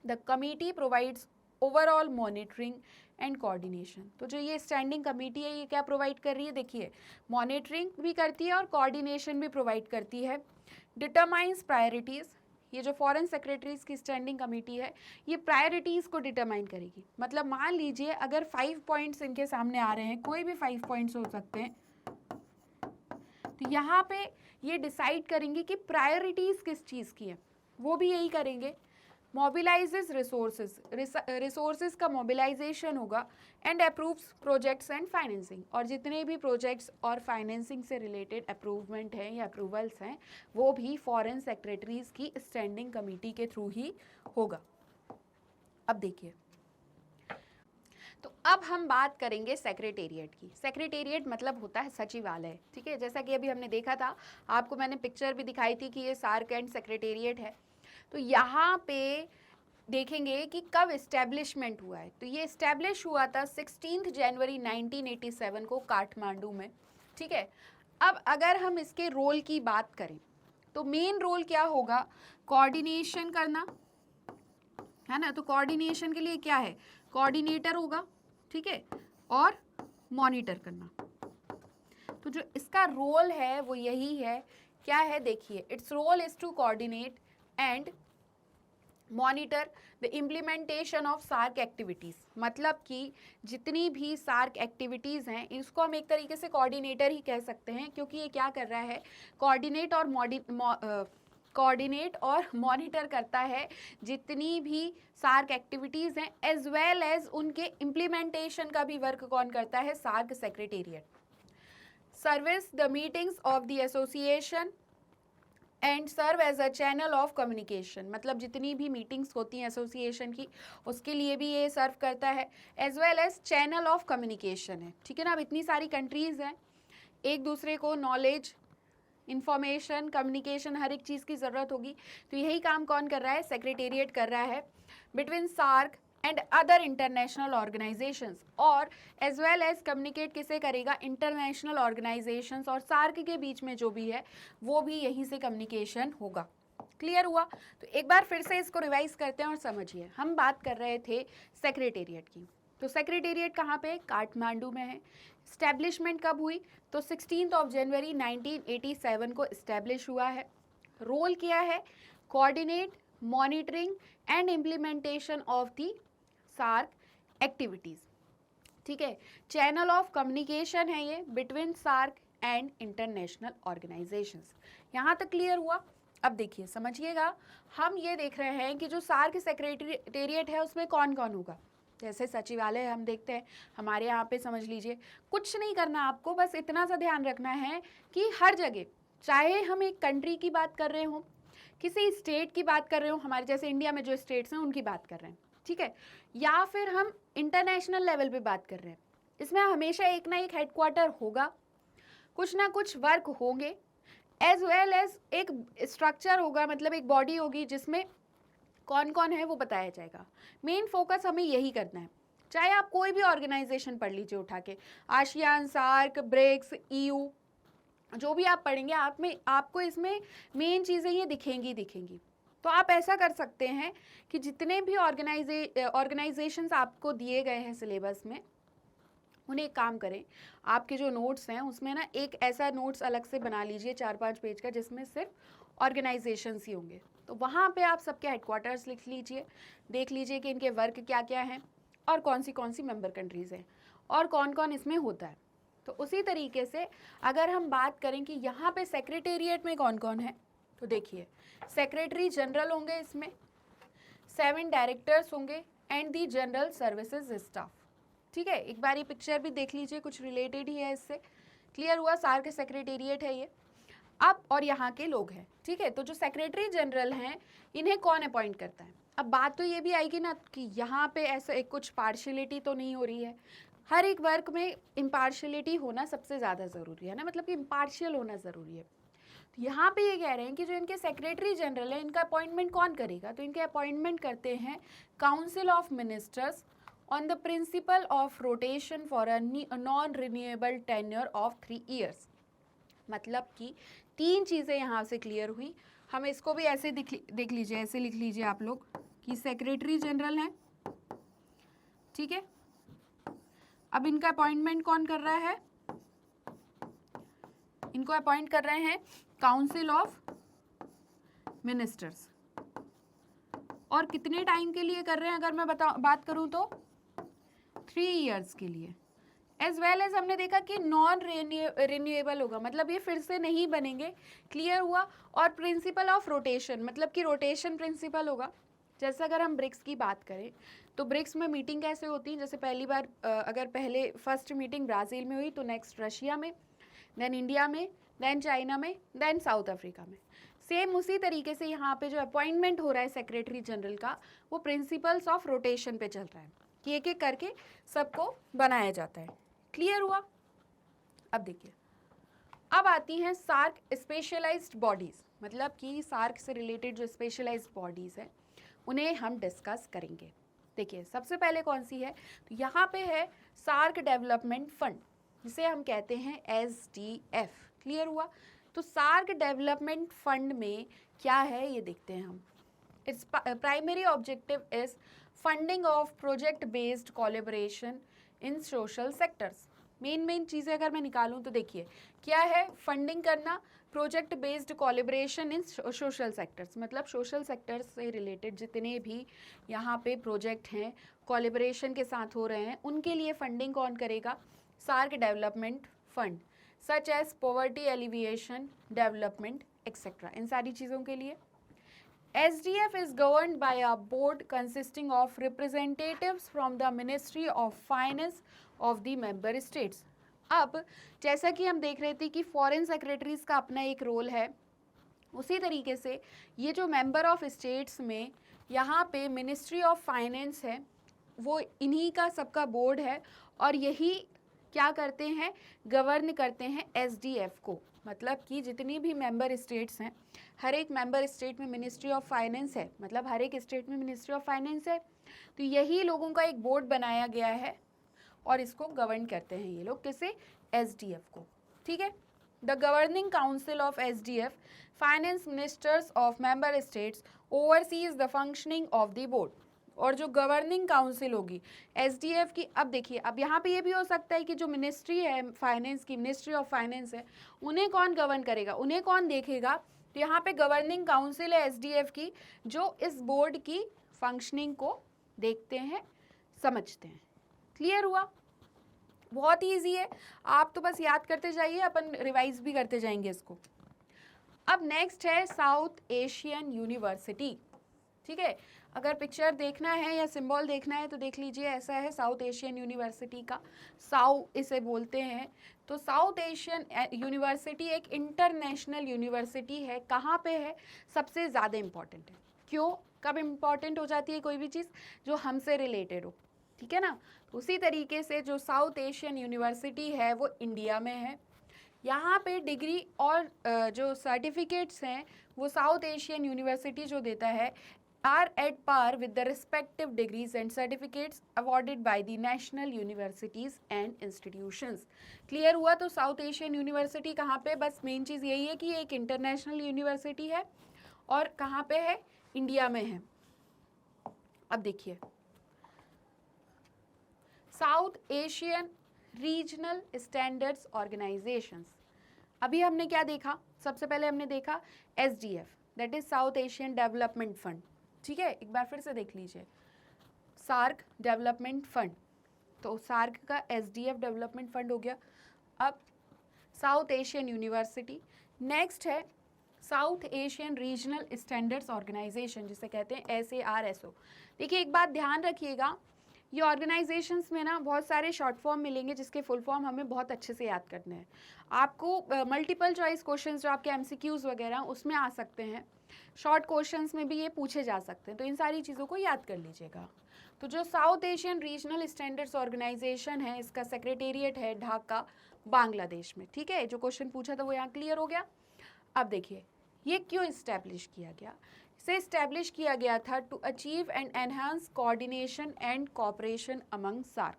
Speaker 1: The committee provides overall monitoring and coordination. तो जो ये स्टैंडिंग कमेटी है, ये क्या प्रोवाइड कर रही है, देखिए मॉनिटरिंग भी करती है और कोऑर्डिनेशन भी प्रोवाइड करती है। डिटरमाइंस प्रायोरिटीज़, ये जो फॉरेन सेक्रेटरीज़ की स्टैंडिंग कमेटी है, ये प्रायोरिटीज़ को डिटरमाइन करेगी। मतलब मान लीजिए अगर 5 पॉइंट्स इनके सामने आ रहे हैं, कोई भी 5 पॉइंट्स हो सकते हैं, तो यहाँ पे ये डिसाइड करेंगे कि प्रायोरिटीज़ किस चीज़ की है, वो भी यही करेंगे। मोबिलाइजेज रिसोर्सेज का मोबिलाइजेशन होगा and approves projects and financing, और जितने भी प्रोजेक्ट्स और फाइनेंसिंग से रिलेटेड अप्रूवमेंट हैं या अप्रूवल्स हैं, वो भी फॉरेन सेक्रेटरीज़ की स्टैंडिंग कमेटी के थ्रू ही होगा। अब देखिए तो अब हम बात करेंगे सेक्रेटेरिएट की। सेक्रेटेरिएट मतलब होता है सचिवालय, ठीक है। जैसा कि अभी हमने देखा था, आपको मैंने पिक्चर भी दिखाई थी कि ये सार्क एंड सेक्रेटेरिएट है। तो यहाँ पे देखेंगे कि कब इस्टेब्लिशमेंट हुआ है। तो ये इस्टेब्लिश हुआ था 16 जनवरी 1987 को काठमांडू में, ठीक है। अब अगर हम इसके रोल की बात करें तो मेन रोल क्या होगा, कोऑर्डिनेशन करना, है ना। तो कोऑर्डिनेशन के लिए क्या है, कोऑर्डिनेटर होगा, ठीक है, और मॉनिटर करना। तो जो इसका रोल है वो यही है, क्या है देखिए, its role is to coordinate and monitor the implementation of SAARC activities. मतलब कि जितनी भी सार्क एक्टिविटीज़ हैं इसको हम एक तरीके से कोऑर्डिनेटर ही कह सकते हैं, क्योंकि ये क्या कर रहा है, कोऑर्डिनेट और मॉनिटर करता है जितनी भी सार्क एक्टिविटीज़ हैं, एज वेल एज उनके इम्प्लीमेंटेशन का भी वर्क कौन करता है, SAARC secretariat. Service the meetings of the association and serve as a channel of communication. मतलब जितनी भी मीटिंग्स होती हैं एसोसिएशन की उसके लिए भी ये सर्व करता है, as well as channel of communication है, ठीक है ना। अब इतनी सारी कंट्रीज़ हैं, एक दूसरे को नॉलेज, इंफॉर्मेशन, कम्युनिकेशन, हर एक चीज़ की ज़रूरत होगी। तो यही काम कौन कर रहा है, सेक्रेटेरिएट कर रहा है between SAARC and other international organisations, और एज वेल एज कम्युनिकेट किसे करेगा, इंटरनेशनल ऑर्गेनाइजेशंस और सार्क के बीच में जो भी है वो भी यहीं से कम्युनिकेशन होगा। क्लियर हुआ। तो एक बार फिर से इसको रिवाइज करते हैं और समझिए। हम बात कर रहे थे सेक्रेटेरिएट की। तो सेक्रेटेरिएट कहाँ पे, काठमांडू में है। इस्टेब्लिशमेंट कब हुई, तो 16 जनवरी 1987 को इस्टेब्लिश हुआ है। रोल क्या है, coordinate, monitoring and implementation of the SAARC activities, ठीक है। चैनल ऑफ कम्युनिकेशन है ये between SAARC and international organisations. यहाँ तक क्लियर हुआ। अब देखिए समझिएगा, हम ये देख रहे हैं कि जो सार्क सेक्रेटेरिएट है उसमें कौन कौन होगा। जैसे सचिवालय हम देखते हैं हमारे यहाँ पे, समझ लीजिए कुछ नहीं करना आपको, बस इतना सा ध्यान रखना है कि हर जगह, चाहे हम एक कंट्री की बात कर रहे हों, किसी स्टेट की बात कर रहे हो, हमारे जैसे इंडिया में जो स्टेट्स हैं उनकी बात कर रहे हैं, ठीक है, या फिर हम इंटरनेशनल लेवल पे बात कर रहे हैं, इसमें हमेशा एक ना एक हेडक्वार्टर होगा, कुछ ना कुछ वर्क होंगे, एज वेल एज एक स्ट्रक्चर होगा, मतलब एक बॉडी होगी जिसमें कौन कौन है वो बताया जाएगा। मेन फोकस हमें यही करना है। चाहे आप कोई भी ऑर्गेनाइजेशन पढ़ लीजिए उठा के, आसियान, सार्क, ब्रिक्स, EU, जो भी आप पढ़ेंगे आपको इसमें मेन चीज़ें ये दिखेंगी। तो आप ऐसा कर सकते हैं कि जितने भी ऑर्गेनाइजेशंस आपको दिए गए हैं सिलेबस में, उन्हें एक काम करें, आपके जो नोट्स हैं उसमें ना एक ऐसा नोट्स अलग से बना लीजिए 4-5 पेज का, जिसमें सिर्फ ऑर्गेनाइजेशंस ही होंगे। तो वहाँ पे आप सबके हेडक्वार्टर्स लिख लीजिए, देख लीजिए कि इनके वर्क क्या क्या हैं और कौन सी मेंबर कंट्रीज़ हैं और कौन कौन इसमें होता है। तो उसी तरीके से अगर हम बात करें कि यहाँ पे सेक्रेटेरिएट में कौन कौन है, तो देखिए सेक्रेटरी जनरल होंगे, इसमें 7 डायरेक्टर्स होंगे and the general services staff, ठीक है। एक बार ये पिक्चर भी देख लीजिए, कुछ रिलेटेड ही है इससे। क्लियर हुआ, सार्क सेक्रेटेरिएट है ये। अब और यहाँ के लोग हैं, ठीक है। तो जो सेक्रेटरी जनरल हैं इन्हें कौन अपॉइंट करता है। अब बात तो ये भी आएगी ना कि यहाँ पे ऐसा एक कुछ पार्शियलिटी तो नहीं हो रही है। हर एक वर्क में इम्पार्शियलिटी होना सबसे ज़्यादा ज़रूरी है ना, मतलब कि इम्पार्शियल होना ज़रूरी है। तो यहाँ पे ये कह रहे हैं कि जो इनके सेक्रेटरी जनरल है इनका अपॉइंटमेंट कौन करेगा, तो इनके अपॉइंटमेंट करते हैं council of ministers on the principle of rotation for a non renewable tenure of 3 years। मतलब कि 3 चीज़ें यहाँ से क्लियर हुई। हम इसको भी ऐसे देख लीजिए, ऐसे लिख लीजिए आप लोग कि सेक्रेटरी जनरल हैं, ठीक है। अब इनका अपॉइंटमेंट कौन कर रहा है, इनको अपॉइंट कर रहे हैं काउंसिल ऑफ मिनिस्टर्स। और कितने टाइम के लिए कर रहे हैं, अगर मैं बात करूं तो 3 years के लिए। एज वेल एज हमने देखा कि नॉन रिन्यूएबल होगा, मतलब ये फिर से नहीं बनेंगे। क्लियर हुआ। और प्रिंसिपल ऑफ रोटेशन, मतलब कि रोटेशन प्रिंसिपल होगा। जैसे अगर हम ब्रिक्स की बात करें तो ब्रिक्स में मीटिंग कैसे होती है, जैसे पहली बार अगर पहले फर्स्ट मीटिंग ब्राज़ील में हुई तो नेक्स्ट रशिया में, देन इंडिया में, देन चाइना में, देन साउथ अफ्रीका में। सेम उसी तरीके से यहाँ पे जो अपॉइंटमेंट हो रहा है सेक्रेटरी जनरल का, वो प्रिंसिपल्स ऑफ रोटेशन पे चल रहा है। कि एक एक करके सबको बनाया जाता है। क्लियर हुआ? अब देखिए, अब आती हैं सार्क स्पेशलाइज्ड बॉडीज, मतलब कि सार्क से रिलेटेड जो स्पेशलाइज्ड बॉडीज है उन्हें हम डिस्कस करेंगे। देखिए सबसे पहले कौन सी है, तो यहाँ पे है सार्क डेवलपमेंट फंड, जिसे हम कहते हैं SDF। क्लियर हुआ? तो सार्क डेवलपमेंट फंड में क्या है ये देखते हैं हम। Its primary objective is funding of project based collaboration in social sectors. Main चीज़ें अगर मैं निकालूं तो देखिए क्या है, फंडिंग करना प्रोजेक्ट बेस्ड कोलैबोरेशन इन सोशल सेक्टर्स, मतलब सोशल सेक्टर्स से रिलेटेड जितने भी यहाँ पे प्रोजेक्ट हैं कोलैबोरेशन के साथ हो रहे हैं उनके लिए फंडिंग कौन करेगा, SAARC development fund, such as poverty alleviation, development etcetera, इन सारी चीज़ों के लिए। SDF is governed by a board consisting of representatives from the Ministry of Finance of the member states। अब जैसा कि हम देख रहे थे कि फॉरेन सेक्रेटरीज का अपना एक रोल है, उसी तरीके से ये जो मेंबर ऑफ स्टेट्स में यहाँ पे मिनिस्ट्री ऑफ फाइनेंस है वो इन्हीं का सबका बोर्ड है और यही क्या करते हैं, गवर्न करते हैं SDF को। मतलब कि जितनी भी मेंबर स्टेट्स हैं, हर एक मेंबर स्टेट में मिनिस्ट्री ऑफ फाइनेंस है, मतलब हर एक स्टेट में मिनिस्ट्री ऑफ फाइनेंस है, तो यही लोगों का एक बोर्ड बनाया गया है और इसको गवर्न करते हैं ये लोग, किसे, SDF को। ठीक है, the governing council of SDF, finance ministers of member states, overseas the functioning of the board. और जो गवर्निंग काउंसिल होगी SDF की, अब देखिए अब यहाँ पे ये भी हो सकता है कि जो मिनिस्ट्री है फाइनेंस की, मिनिस्ट्री ऑफ फाइनेंस है, उन्हें कौन गवर्न करेगा, उन्हें कौन देखेगा, तो यहाँ पे गवर्निंग काउंसिल है SDF की जो इस बोर्ड की फंक्शनिंग को देखते हैं, समझते हैं। क्लियर हुआ? बहुत ईजी है, आप तो बस याद करते जाइए, अपन रिवाइज भी करते जाएंगे इसको। अब नेक्स्ट है साउथ एशियन यूनिवर्सिटी। ठीक है, अगर पिक्चर देखना है या सिंबल देखना है तो देख लीजिए, ऐसा है साउथ एशियन यूनिवर्सिटी का, साउ इसे बोलते हैं। तो साउथ एशियन यूनिवर्सिटी एक इंटरनेशनल यूनिवर्सिटी है। कहाँ पे है, सबसे ज़्यादा इम्पॉर्टेंट है। क्यों, कब इम्पॉर्टेंट हो जाती है कोई भी चीज़, जो हमसे रिलेटेड हो, ठीक है ना। उसी तरीके से जो साउथ एशियन यूनिवर्सिटी है वो इंडिया में है। यहाँ पे डिग्री और जो सर्टिफिकेट्स हैं वो साउथ एशियन यूनिवर्सिटी जो देता है are at par with the respective degrees and certificates awarded by the national universities and institutions। Clear हुआ? तो साउथ एशियन यूनिवर्सिटी कहाँ पे, बस मेन चीज़ यही है कि एक इंटरनेशनल यूनिवर्सिटी है और कहाँ पे है, इंडिया में है। अब देखिए South Asian regional standards organisations, अभी हमने क्या देखा, सबसे पहले हमने देखा SDF, that is South Asian development fund. ठीक है, एक बार फिर से देख लीजिए, सार्क डेवलपमेंट फंड, तो सार्क का SDF डेवलपमेंट फंड हो गया। अब साउथ एशियन यूनिवर्सिटी, नेक्स्ट है South Asian regional standards organisation, जिसे कहते हैं SARSO। देखिए एक बात ध्यान रखिएगा, ये ऑर्गेनाइजेशंस में ना बहुत सारे शॉर्ट फॉर्म मिलेंगे जिसके फुल फॉर्म हमें बहुत अच्छे से याद करने हैं। आपको मल्टीपल चॉइस क्वेश्चंस जो आपके MCQs वगैरह उसमें आ सकते हैं, शॉर्ट क्वेश्चंस में भी ये पूछे जा सकते हैं, तो इन सारी चीज़ों को याद कर लीजिएगा। तो जो South Asian regional standards organisation है, इसका सेक्रेटेरिएट है ढाका, बांग्लादेश में। ठीक है, जो क्वेश्चन पूछा था वो यहाँ क्लियर हो गया। अब देखिए ये क्यों इस्टेब्लिश किया गया, इसे इस्टेब्लिश किया गया था to achieve and enhance coordination and cooperation among SAARC,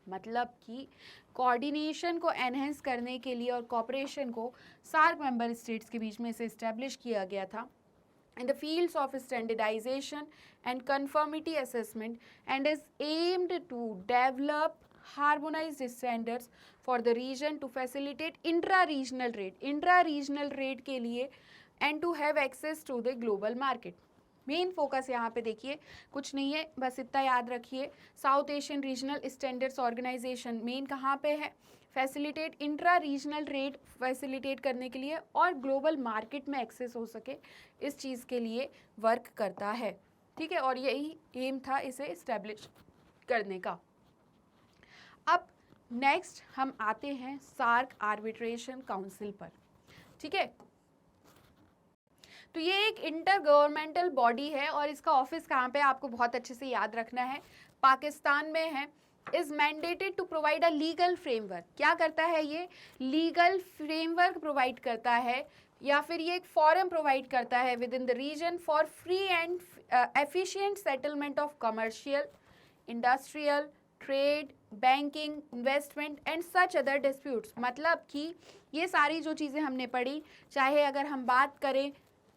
Speaker 1: मतलब कि कोऑर्डिनेशन को एनहेंस करने के लिए और कोऑपरेशन को सार्क मेंबर स्टेट्स के बीच में इसे इस्टेब्लिश किया गया था in the fields of standardization and conformity assessment, and is aimed to develop harmonized standards for the region to facilitate intra-regional trade के लिए and to have access to the global market। Main focus यहाँ पे देखिए कुछ नहीं है, बस इतना याद रखिए, South Asian regional standards organisation main कहाँ पे है, facilitate intra regional trade facilitate करने के लिए और ग्लोबल मार्केट में एक्सेस हो सके इस चीज़ के लिए वर्क करता है। ठीक है, और यही एम था इसे इस्टेब्लिश करने का। अब नेक्स्ट हम आते हैं सार्क आर्बिट्रेशन काउंसिल पर। ठीक है, तो ये एक इंटर गवर्नमेंटल बॉडी है और इसका ऑफिस कहाँ पे आपको बहुत अच्छे से याद रखना है, पाकिस्तान में है, is mandated to provide a legal framework. क्या करता है ये? लीगल फ्रेमवर्क प्रोवाइड करता है या फिर ये एक फॉरम प्रोवाइड करता है within the region for free and efficient settlement of commercial, industrial, trade, banking, investment and such other disputes. मतलब कि ये सारी जो चीज़ें हमने पढ़ी, चाहे अगर हम बात करें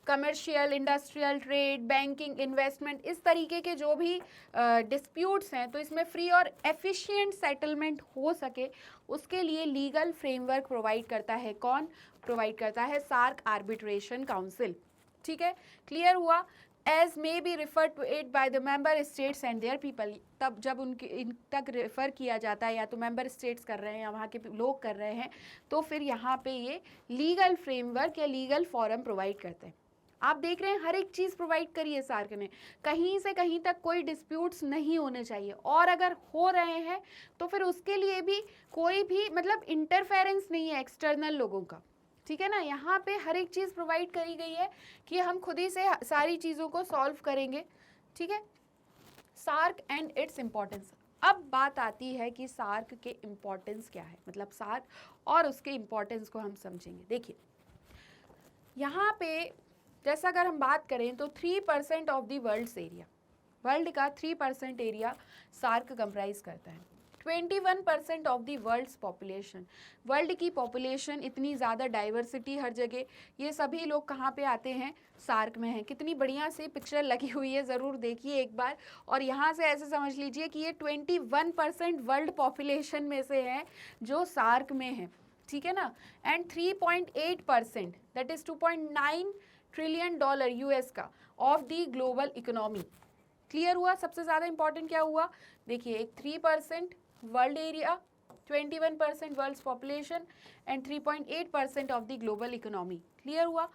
Speaker 1: commercial, industrial, trade, banking, investment, इस तरीके के जो भी डिस्प्यूट्स हैं, तो इसमें फ्री और एफिशिएंट सेटलमेंट हो सके उसके लिए लीगल फ्रेमवर्क प्रोवाइड करता है। कौन प्रोवाइड करता है? SAARC arbitration council. ठीक है, क्लियर हुआ? As may be refer to it by the member states and their people. तब जब उनके इन तक रेफर किया जाता है, या तो मेंबर स्टेट्स कर रहे हैं या वहाँ के लोग कर रहे हैं, तो फिर यहाँ पे ये लीगल फ्रेमवर्क या लीगल फॉरम प्रोवाइड करते हैं। आप देख रहे हैं हर एक चीज़ प्रोवाइड करी है सार्क ने, कहीं से कहीं तक कोई डिस्प्यूट्स नहीं होने चाहिए, और अगर हो रहे हैं तो फिर उसके लिए भी कोई भी मतलब इंटरफेरेंस नहीं है एक्सटर्नल लोगों का। ठीक है ना, यहाँ पे हर एक चीज़ प्रोवाइड करी गई है कि हम खुद ही से सारी चीज़ों को सॉल्व करेंगे। ठीक है, सार्क एंड इट्स इम्पोर्टेंस। अब बात आती है कि सार्क के इम्पोर्टेंस क्या है, मतलब सार्क और उसके इम्पोर्टेंस को हम समझेंगे। देखिए यहाँ पे जैसा अगर हम बात करें तो 3% of the world's area, world का 3% एरिया सार्क कंप्राइज करता है। 21% of the world's population, world की पॉपुलेशन, इतनी ज़्यादा डाइवर्सिटी हर जगह, ये सभी लोग कहाँ पे आते हैं? सार्क में हैं। कितनी बढ़िया से पिक्चर लगी हुई है, ज़रूर देखिए एक बार। और यहाँ से ऐसे समझ लीजिए कि ये 21% वर्ल्ड पॉपुलेशन में से है जो सार्क में है। ठीक है ना, and 3.8% that is 2.9 trillion dollar US का of the global economy. Clear हुआ? सबसे ज़्यादा इंपॉर्टेंट क्या हुआ? देखिए, एक 3% world area, 21% world population and 3.8% of the global economy. Clear हुआ?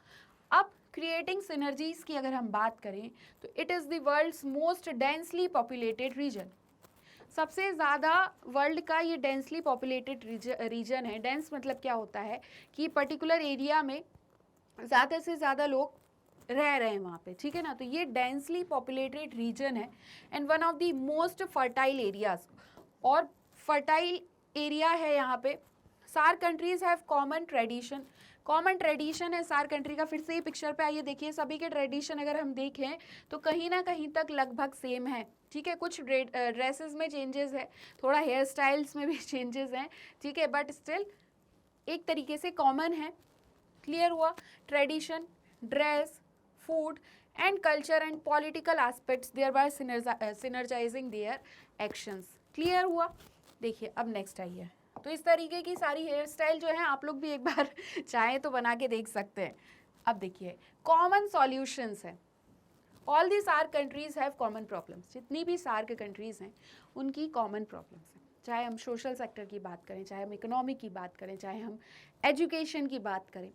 Speaker 1: अब क्रिएटिंग सिनर्जीज की अगर हम बात करें तो it is the world's most densely populated region. सबसे ज़्यादा वर्ल्ड का ये डेंसली पॉपुलेटेड रीजन है। डेंस मतलब क्या होता है कि पर्टिकुलर एरिया में ज़्यादा से ज़्यादा लोग रह रहे हैं वहाँ पे। ठीक है ना, तो ये डेंसली पॉपुलेटेड रीजन है and one of the most fertile areas, और फर्टाइल एरिया है यहाँ पे। SAARC countries have common tradition, common tradition है सार्क कंट्री का। फिर से ये पिक्चर पे आइए, देखिए सभी के ट्रेडिशन अगर हम देखें तो कहीं ना कहीं तक लगभग सेम है। ठीक है, कुछ ड्रेसेस में चेंजेस है, थोड़ा हेयर स्टाइल्स में भी चेंजेस हैं। ठीक है, बट स्टिल एक तरीके से कॉमन है। क्लियर हुआ? Tradition, dress, food and culture and political aspects thereby synergising their actions. Clear हुआ? देखिए अब नेक्स्ट आइए, तो इस तरीके की सारी हेयर स्टाइल जो है आप लोग भी एक बार चाहें तो बना के देख सकते हैं। अब देखिए कॉमन सॉल्यूशंस है। All the SAARC countries have common problems. जितनी भी सार्क कंट्रीज हैं उनकी कॉमन प्रॉब्लम्स हैं, चाहे हम सोशल सेक्टर की बात करें, चाहे हम इकोनॉमी की बात करें, चाहे हम एजुकेशन की बात करें,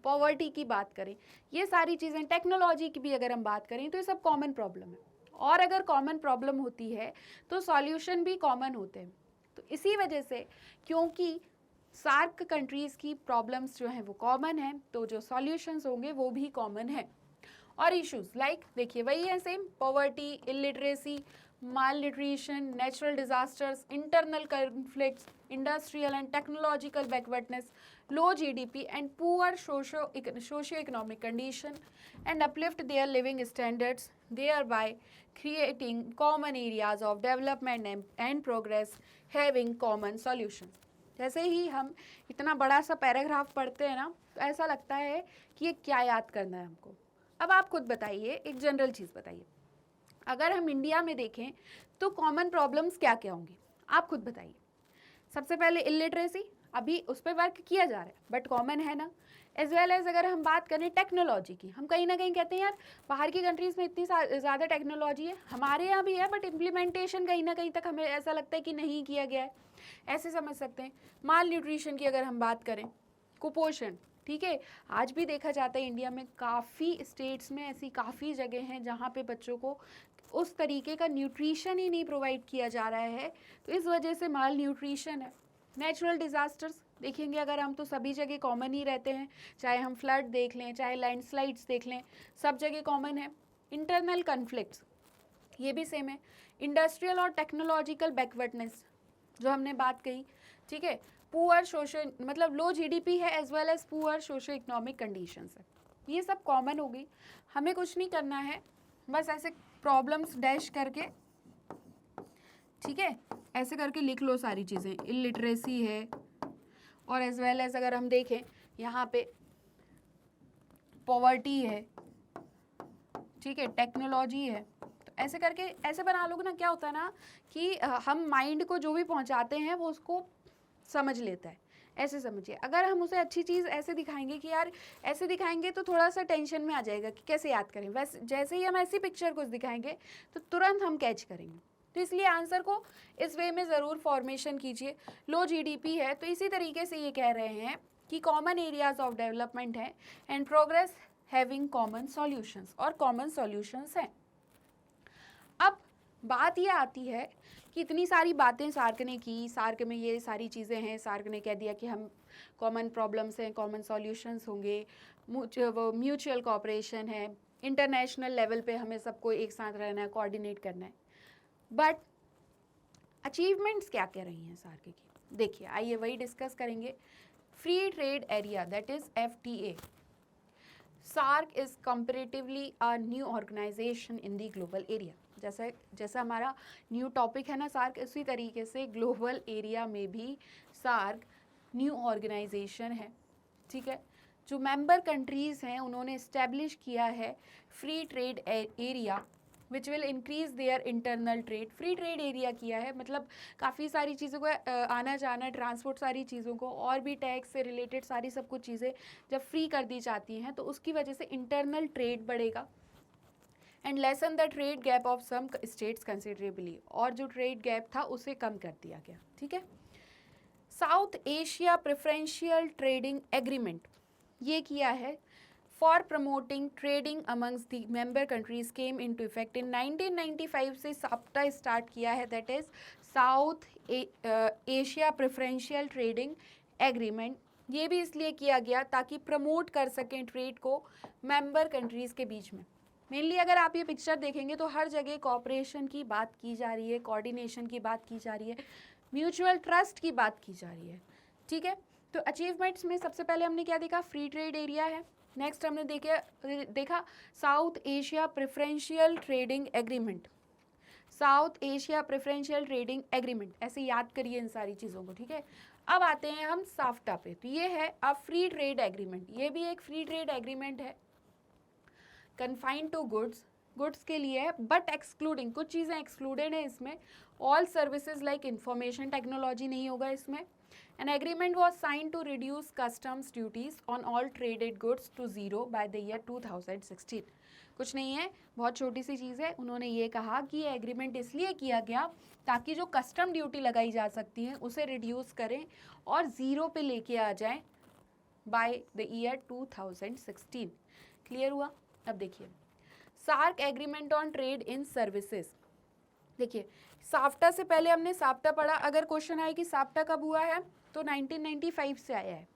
Speaker 1: पॉवर्टी की बात करें, ये सारी चीज़ें, टेक्नोलॉजी की भी अगर हम बात करें, तो ये सब कॉमन प्रॉब्लम है। और अगर कॉमन प्रॉब्लम होती है तो सॉल्यूशन भी कॉमन होते हैं। तो इसी वजह से, क्योंकि सार्क कंट्रीज़ की प्रॉब्लम्स जो हैं वो कॉमन हैं, तो जो सॉल्यूशंस होंगे वो भी कॉमन है। और इश्यूज लाइक देखिए वही है same, poverty, illiteracy, malnutrition, natural disasters, internal conflicts, industrial and technological backwardness, low GDP and poor socio-economic condition, and uplift their living standards, thereby creating common areas of development and progress, having common solutions. जैसे ही हम इतना बड़ा सा paragraph पढ़ते हैं ना, तो ऐसा लगता है कि ये क्या याद करना है हमको। अब आप खुद बताइए, एक जनरल चीज़ बताइए, अगर हम इंडिया में देखें तो कॉमन प्रॉब्लम्स क्या क्या होंगी, आप खुद बताइए। सबसे पहले इलिटरेसी, अभी उस पर वर्क किया जा रहा है बट कॉमन है ना। एज वेल एज अगर हम बात करें टेक्नोलॉजी की, हम कहीं ना कहीं कहते हैं यार बाहर की कंट्रीज़ में इतनी ज़्यादा टेक्नोलॉजी है, हमारे यहाँ भी है बट इम्प्लीमेंटेशन कहीं ना कहीं तक हमें ऐसा लगता है कि नहीं किया गया है, ऐसे समझ सकते हैं। माल न्यूट्रिशन की अगर हम बात करें, कुपोषण, ठीक है, आज भी देखा जाता है इंडिया में काफ़ी स्टेट्स में ऐसी काफ़ी जगह हैं जहाँ पे बच्चों को उस तरीके का न्यूट्रिशन ही नहीं प्रोवाइड किया जा रहा है, तो इस वजह से माल न्यूट्रिशन है। नेचुरल डिज़ास्टर्स देखेंगे अगर हम, तो सभी जगह कॉमन ही रहते हैं, चाहे हम फ्लड देख लें, चाहे लैंडस्लाइड्स देख लें, सब जगह कॉमन है। इंटरनल कन्फ्लिक्ट्स, ये भी सेम है। इंडस्ट्रियल और टेक्नोलॉजिकल बैकवर्डनेस जो हमने बात कही, ठीक है। पुअर सोशल मतलब लो जीडीपी है as well as poor socio economic conditions है। ये सब कॉमन हो गई, हमें कुछ नहीं करना है, बस ऐसे प्रॉब्लम्स डैश करके, ठीक है, ऐसे करके लिख लो सारी चीज़ें। इलिटरेसी है और एज वेल एज अगर हम देखें यहाँ पे पॉवर्टी है, ठीक है, टेक्नोलॉजी है, तो ऐसे करके ऐसे बना लोगे ना, क्या होता है ना कि हम माइंड को जो भी पहुंचाते हैं वो उसको समझ लेता है। ऐसे समझिए, अगर हम उसे अच्छी चीज़ ऐसे दिखाएंगे कि यार ऐसे दिखाएंगे तो थोड़ा सा टेंशन में आ जाएगा कि कैसे याद करें, वैसे जैसे ही हम ऐसी पिक्चर कुछ दिखाएंगे तो तुरंत हम कैच करेंगे। तो इसलिए आंसर को इस वे में ज़रूर फॉर्मेशन कीजिए। लो जीडीपी है तो इसी तरीके से ये कह रहे हैं कि कॉमन एरियाज ऑफ डेवलपमेंट है and progress having common solutions, और कॉमन सॉल्यूशंस हैं। अब बात ये आती है कि इतनी सारी बातें सार्क ने की, सार्क में ये सारी चीज़ें हैं, सार्क ने कह दिया कि हम कॉमन प्रॉब्लम्स हैं, कॉमन सॉल्यूशंस होंगे, वो म्यूचुअल कॉपरेशन है, इंटरनेशनल लेवल पे हमें सबको एक साथ रहना है, कोऑर्डिनेट करना है। बट अचीवमेंट्स क्या कह रही हैं सार्क की, देखिए आइए वही डिस्कस करेंगे। Free trade area that is FTA, SAARC is comparatively a new organization in the global area। जैसा हमारा न्यू टॉपिक है ना SAARC, इसी तरीके से ग्लोबल एरिया में भी SAARC न्यू ऑर्गेनाइजेशन है, ठीक है। जो मेंबर कंट्रीज़ हैं उन्होंने इस्टेब्लिश किया है free trade area which will increase their internal trade. Free trade area किया है मतलब काफ़ी सारी चीज़ों को आना जाना, ट्रांसपोर्ट, सारी चीज़ों को और भी टैक्स से रिलेटेड सारी सब कुछ चीज़ें जब फ्री कर दी जाती हैं तो उसकी वजह से इंटरनल ट्रेड बढ़ेगा and lessen the trade gap of some states considerably, और जो ट्रेड गैप था उसे कम कर दिया गया, ठीक है। South Asia preferential trading agreement ये किया है for promoting trading amongst the member countries came into effect in 1995 से साप्टा स्टार्ट किया है, that is south Asia preferential trading agreement. ये भी इसलिए किया गया ताकि प्रमोट कर सकें ट्रेड को मेंबर कंट्रीज़ के बीच में। मेनली अगर आप ये पिक्चर देखेंगे तो हर जगह कॉपरेशन की बात की जा रही है, कोऑर्डिनेशन की बात की जा रही है, म्यूचुअल ट्रस्ट की बात की जा रही है, ठीक है। तो अचीवमेंट्स में सबसे पहले हमने क्या देखा, फ्री ट्रेड एरिया है। नेक्स्ट हमने देखा south Asia preferential trading agreement, south Asia preferential trading agreement, ऐसे याद करिए इन सारी चीज़ों को, ठीक है। अब आते हैं हम साफ्टा पे, तो ये है अ फ्री ट्रेड एग्रीमेंट, ये भी एक फ्री ट्रेड एग्रीमेंट है, कन्फाइंड टू गुड्स के लिए है, बट एक्सक्लूडिंग, कुछ चीज़ें एक्सक्लूडेड है इसमें, all services like information technology नहीं होगा इसमें। An agreement was signed to reduce customs duties on all traded goods to zero by the year 2016। कुछ नहीं है, बहुत छोटी सी चीज़ है। उन्होंने ये कहा कि ये एग्रीमेंट इसलिए किया गया ताकि जो कस्टम ड्यूटी लगाई जा सकती है उसे रिड्यूस करें और ज़ीरो पे लेके आ जाएं बाय द ईयर 2016। क्लियर हुआ? अब देखिए SAARC agreement on trade in services, देखिए साफ्टा से पहले हमने साप्टा पढ़ा, अगर क्वेश्चन आए कि साप्टा कब हुआ है तो 1995 से आया है,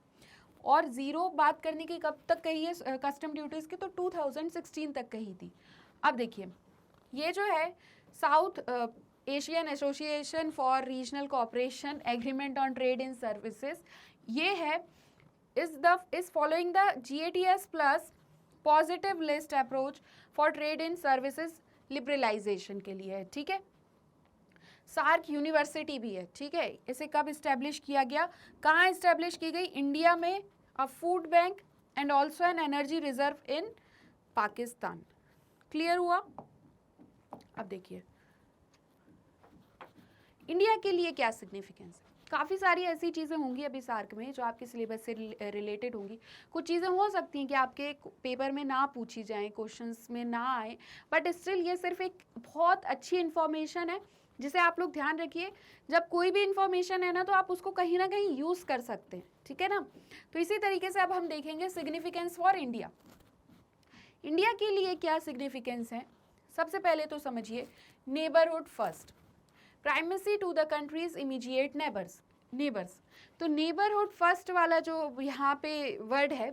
Speaker 1: और ज़ीरो बात करने की कब तक कही है कस्टम ड्यूटीज़ की, तो 2016 तक कही थी। अब देखिए ये जो है South Asian association for regional cooperation agreement on trade in services, ये है is following the GATS plus positive list approach for trade in services liberalisation के लिए है, ठीक है। सार्क यूनिवर्सिटी भी है, ठीक है। इसे कब इस्टेब्लिश किया गया, कहाँ इस्टेब्लिश की गई, इंडिया में, अ food bank and also an energy reserve in Pakistan. Clear हुआ? अब देखिए इंडिया के लिए क्या सिग्निफिकेंस है, काफ़ी सारी ऐसी चीज़ें होंगी अभी सार्क में जो आपके सिलेबस से रिलेटेड होंगी। कुछ चीज़ें हो सकती हैं कि आपके पेपर में ना पूछी जाएं, क्वेश्चंस में ना आए, बट स्टिल ये सिर्फ एक बहुत अच्छी इन्फॉर्मेशन है जिसे आप लोग ध्यान रखिए। जब कोई भी इन्फॉर्मेशन है ना तो आप उसको कहीं ना कहीं यूज़ कर सकते हैं, ठीक है ना। तो इसी तरीके से अब हम देखेंगे सिग्निफिकेंस फॉर इंडिया। इंडिया के लिए क्या सिग्निफिकेंस है, सबसे पहले तो समझिए neighbourhood first, primacy to the countries immediate neighbours. तो नेबरहुड फर्स्ट वाला जो यहाँ पे वर्ड है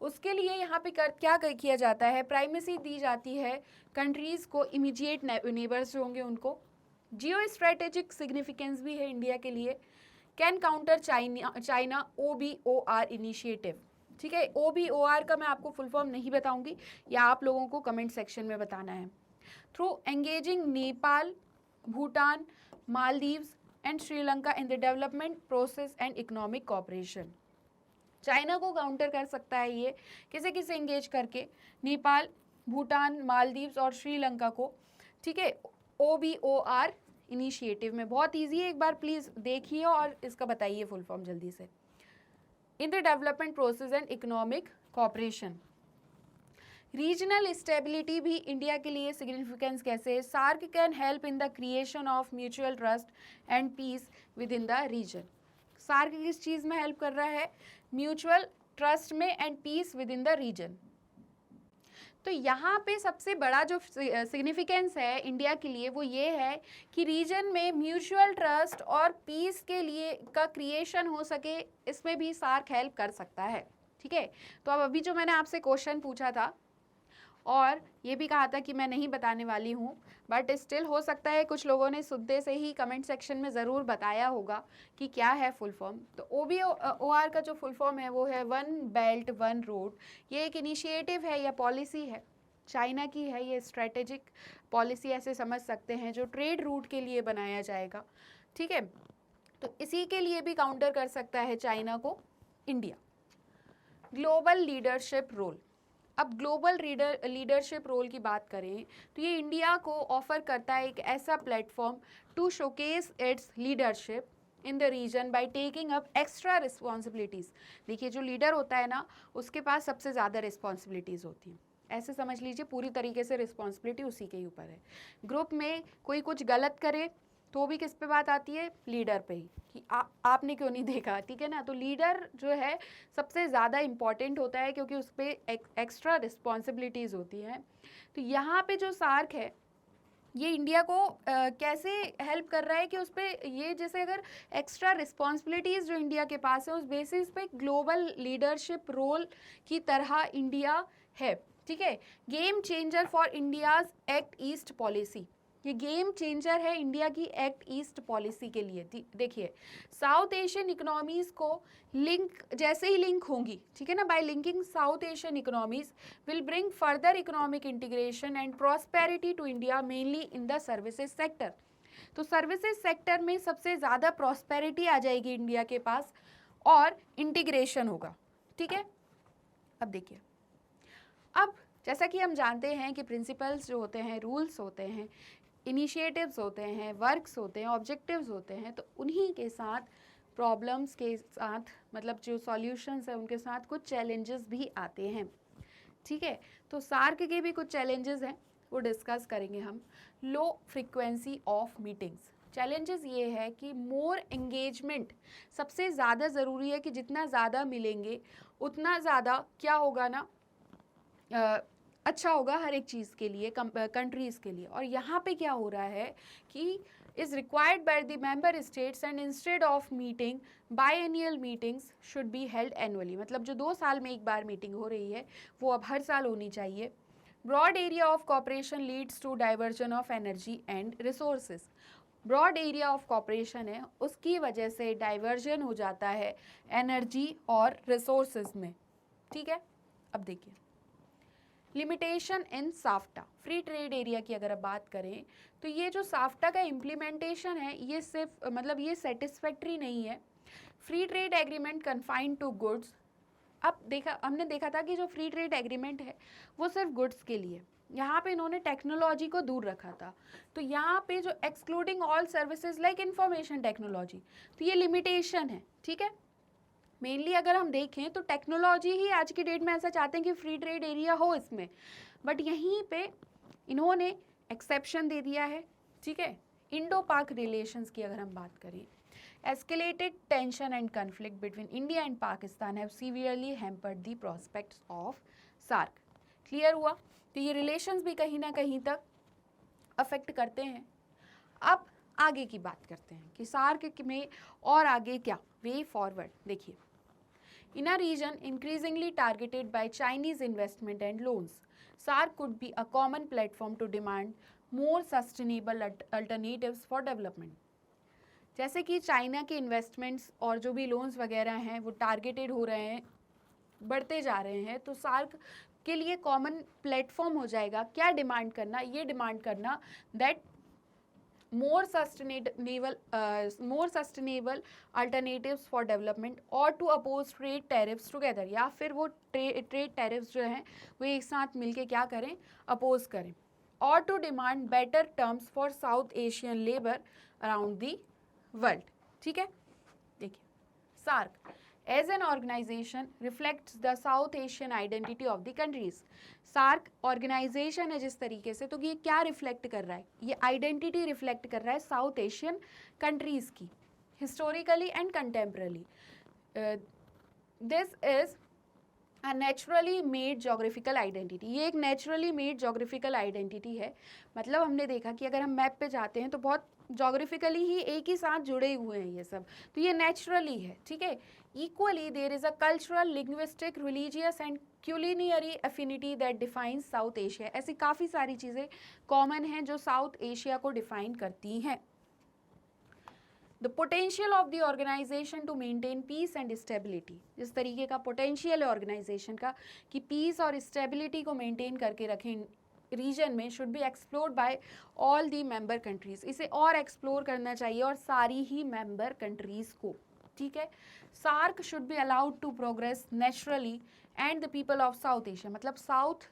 Speaker 1: उसके लिए यहाँ पे क्या किया जाता है, प्राइमेसी दी जाती है कंट्रीज़ को, इमीडिएट नेबर्स जो होंगे उनको। जियो स्ट्रेटेजिक सिग्निफिकेंस भी है इंडिया के लिए। Can counter China OBOR initiative, ठीक है। OBOR का मैं आपको फुल फॉर्म नहीं बताऊंगी, या आप लोगों को कमेंट सेक्शन में बताना है। Through engaging Nepal, Bhutan, Maldives and Sri Lanka in the development process and economic cooperation. China को काउंटर कर सकता है ये किसे किसे एंगेज करके, नेपाल, भूटान, मालदीव्स और श्रीलंका को, ठीक है, OBOR इनिशिएटिव में। बहुत ईजी है, एक बार प्लीज देखिए और इसका बताइए फुल फॉर्म जल्दी से। In the development process and economic cooperation. Regional stability भी इंडिया के लिए सिग्निफिकेंस कैसे है, SAARC can help in the creation of mutual trust and peace within the region. SAARC किस चीज़ में हेल्प कर रहा है, म्यूचुअल ट्रस्ट में and peace within the region. तो यहाँ पे सबसे बड़ा जो सिग्निफिकेंस है इंडिया के लिए वो ये है कि रीजन में म्यूचुअल ट्रस्ट और पीस के लिए का क्रिएशन हो सके, इसमें भी सार्क हेल्प कर सकता है, ठीक है। तो अब अभी जो मैंने आपसे क्वेश्चन पूछा था और ये भी कहा था कि मैं नहीं बताने वाली हूँ, बट स्टिल हो सकता है कुछ लोगों ने सुनते से ही कमेंट सेक्शन में ज़रूर बताया होगा कि क्या है फुल फॉर्म। तो OBOR का जो फुल फॉर्म है वो है वन बेल्ट वन रोड। ये एक इनिशिएटिव है या पॉलिसी है, चाइना की है, ये स्ट्रेटेजिक पॉलिसी ऐसे समझ सकते हैं, जो ट्रेड रूट के लिए बनाया जाएगा, ठीक है। तो इसी के लिए भी काउंटर कर सकता है चाइना को इंडिया। Global leadership role. अब ग्लोबल लीडरशिप रोल की बात करें तो ये इंडिया को ऑफर करता है एक ऐसा platform to showcase its leadership in the region by taking up extra responsibilities. देखिए जो लीडर होता है ना उसके पास सबसे ज़्यादा रिस्पॉन्सिबिलिटीज़ होती हैं, ऐसे समझ लीजिए पूरी तरीके से रिस्पॉन्सिबिलिटी उसी के ऊपर है। ग्रुप में कोई कुछ गलत करे तो भी किस पे बात आती है, लीडर पे ही, कि आपने क्यों नहीं देखा, ठीक है ना। तो लीडर जो है सबसे ज़्यादा इम्पॉर्टेंट होता है क्योंकि उस पर एक्स्ट्रा रिस्पॉन्सिबिलिटीज़ होती हैं। तो यहाँ पे जो सार्क है ये इंडिया को कैसे हेल्प कर रहा है कि उस पर ये जैसे अगर एक्स्ट्रा रिस्पॉन्सिबिलिटीज़ जो इंडिया के पास है उस बेसिस पे ग्लोबल लीडरशिप रोल की तरह इंडिया है, ठीक है। Game changer for India's act east policy. ये गेम चेंजर है इंडिया की एक्ट ईस्ट पॉलिसी के लिए। देखिए साउथ एशियन इकोनॉमीज़ को लिंक जैसे ही लिंक होंगी, ठीक है ना, by linking South Asian economies will bring further economic integration and prosperity to India mainly in the services sector. तो सर्विसेज सेक्टर में सबसे ज़्यादा प्रॉस्पेरिटी आ जाएगी इंडिया के पास और इंटीग्रेशन होगा, ठीक है। अब देखिए, अब जैसा कि हम जानते हैं कि प्रिंसिपल्स जो होते हैं, रूल्स होते हैं, इनिशिएटिव्स होते हैं, वर्क्स होते हैं, ऑब्जेक्टिव्स होते हैं, तो उन्हीं के साथ प्रॉब्लम्स के साथ मतलब जो सॉल्यूशंस हैं उनके साथ कुछ चैलेंजेस भी आते हैं, ठीक है। तो सार्क के भी कुछ चैलेंजेस हैं वो डिस्कस करेंगे हम। Low frequency of meetings. Challenges ये है कि मोर एंगेजमेंट सबसे ज़्यादा ज़रूरी है कि जितना ज़्यादा मिलेंगे उतना ज़्यादा क्या होगा ना, अच्छा होगा हर एक चीज़ के लिए, कंट्रीज़ के लिए। और यहाँ पे क्या हो रहा है कि is required by the member states and instead of meeting biannual meetings should be held annually. मतलब जो 2 साल में एक बार मीटिंग हो रही है वो अब हर साल होनी चाहिए। Broad area of cooperation leads to diversion of energy and resources. Broad area of cooperation है उसकी वजह से डाइवर्जन हो जाता है एनर्जी और रिसोर्सेज में, ठीक है। अब देखिए limitation in SAFTA. Free trade area की अगर आप बात करें तो ये जो साफ्टा का इम्प्लीमेंटेशन है ये सिर्फ मतलब ये सेटिस्फैक्ट्री नहीं है। Free trade agreement confined to goods. अब हमने देखा था कि जो फ्री ट्रेड एग्रीमेंट है वो सिर्फ गुड्स के लिए, यहाँ पे इन्होंने टेक्नोलॉजी को दूर रखा था। तो यहाँ पे जो excluding all services like information technology, तो ये लिमिटेशन है, ठीक है। मेनली अगर हम देखें तो टेक्नोलॉजी ही आज की डेट में ऐसा चाहते हैं कि फ्री ट्रेड एरिया हो इसमें, बट यहीं पे इन्होंने एक्सेप्शन दे दिया है, ठीक है। इंडो पाक रिलेशंस की अगर हम बात करें, escalated tension and conflict between India and Pakistan have severely hampered the prospects of SAARC. Clear हुआ? तो ये रिलेशंस भी कहीं ना कहीं तक अफेक्ट करते हैं। अब आगे की बात करते हैं कि सार्क में और आगे क्या वे फॉरवर्ड। देखिए in a region increasingly targeted by Chinese investment and loans. SAARC could be a common platform to demand more sustainable alternatives for development. जैसे कि चाइना के इन्वेस्टमेंट्स और जो भी लोन्स वगैरह हैं वो टारगेटेड हो रहे हैं, बढ़ते जा रहे हैं, तो सार्क के लिए कॉमन प्लेटफॉर्म हो जाएगा क्या डिमांड करना, ये डिमांड करना that more sustainable alternatives for development or to oppose trade tariffs together, या फिर वो ट्रेड टैरिफ्स जो हैं वो एक साथ मिलके क्या करें, अपोज करें, or to demand better terms for South Asian labor around the world. ठीक है, देखिए SAARC as an organization reflects the South Asian identity of the countries. SAARC organisation है जिस तरीके से, तो ये क्या रिफ्लेक्ट कर रहा है, ये आइडेंटिटी रिफ्लेक्ट कर रहा है साउथ एशियन कंट्रीज की historically and contemporary. This is a naturally made geographical identity. ये एक नेचुरली मेड जोग्राफिकल आइडेंटिटी है. मतलब हमने देखा कि अगर हम मैप पे जाते हैं तो बहुत जोग्राफिकली ही एक ही साथ जुड़े हुए हैं ये सब, तो ये नेचुरली है. ठीक है, equally there is a cultural, linguistic, religious and culinary affinity that defines South Asia. ऐसी काफ़ी सारी चीज़ें कॉमन हैं जो साउथ एशिया को डिफाइन करती हैं. The potential of the organisation to maintain peace and stability. जिस तरीके का पोटेंशियल है ऑर्गेनाइजेशन का कि पीस और स्टेबिलिटी को मेंटेन करके रखें रीजन में, should be explored by all the member countries. इसे और एक्सप्लोर करना चाहिए और सारी ही मेंबर कंट्रीज को. ठीक है, SAARC should be allowed to progress naturally and the people of South Asia. मतलब South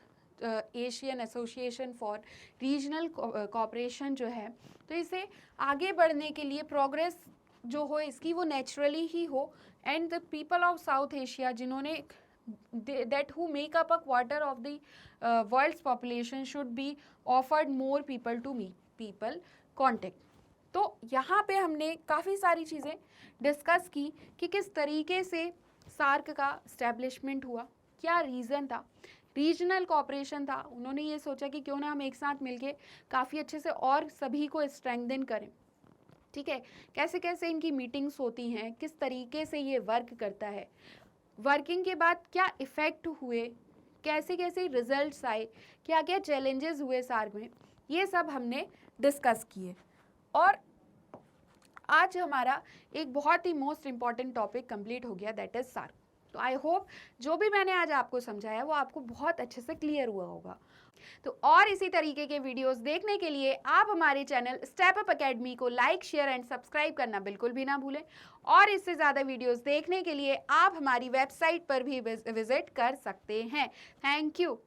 Speaker 1: Asian association for regional Cooperation जो है, तो इसे आगे बढ़ने के लिए प्रोग्रेस जो हो इसकी वो नेचुरली ही हो. And the people of South Asia जिन्होंने that who make up a quarter of the world's population should be offered more people to meet people contact. तो यहाँ पे हमने काफ़ी सारी चीज़ें डिस्कस की कि किस तरीके से सार्क का इस्टेब्लिशमेंट हुआ, क्या रीज़न था, रीजनल कोऑपरेशन था. उन्होंने ये सोचा कि क्यों ना हम एक साथ मिलके काफ़ी अच्छे से और सभी को स्ट्रेंथन करें. ठीक है, कैसे कैसे इनकी मीटिंग्स होती हैं, किस तरीके से ये वर्क करता है, वर्किंग के बाद क्या इफ़ेक्ट हुए, कैसे कैसे रिजल्ट्स आए, क्या क्या चैलेंजेस हुए सार्क में, ये सब हमने डिस्कस किए. और आज हमारा एक बहुत ही मोस्ट इम्पॉर्टेंट टॉपिक कंप्लीट हो गया, दैट इज़ सार्क. तो आई होप जो भी मैंने आज आपको समझाया वो आपको बहुत अच्छे से क्लियर हुआ होगा. तो और इसी तरीके के वीडियोस देखने के लिए आप हमारे चैनल स्टेप अप एकेडमी को लाइक, शेयर एंड सब्सक्राइब करना बिल्कुल भी ना भूलें. और इससे ज़्यादा वीडियोस देखने के लिए आप हमारी वेबसाइट पर भी विजिट कर सकते हैं. Thank you.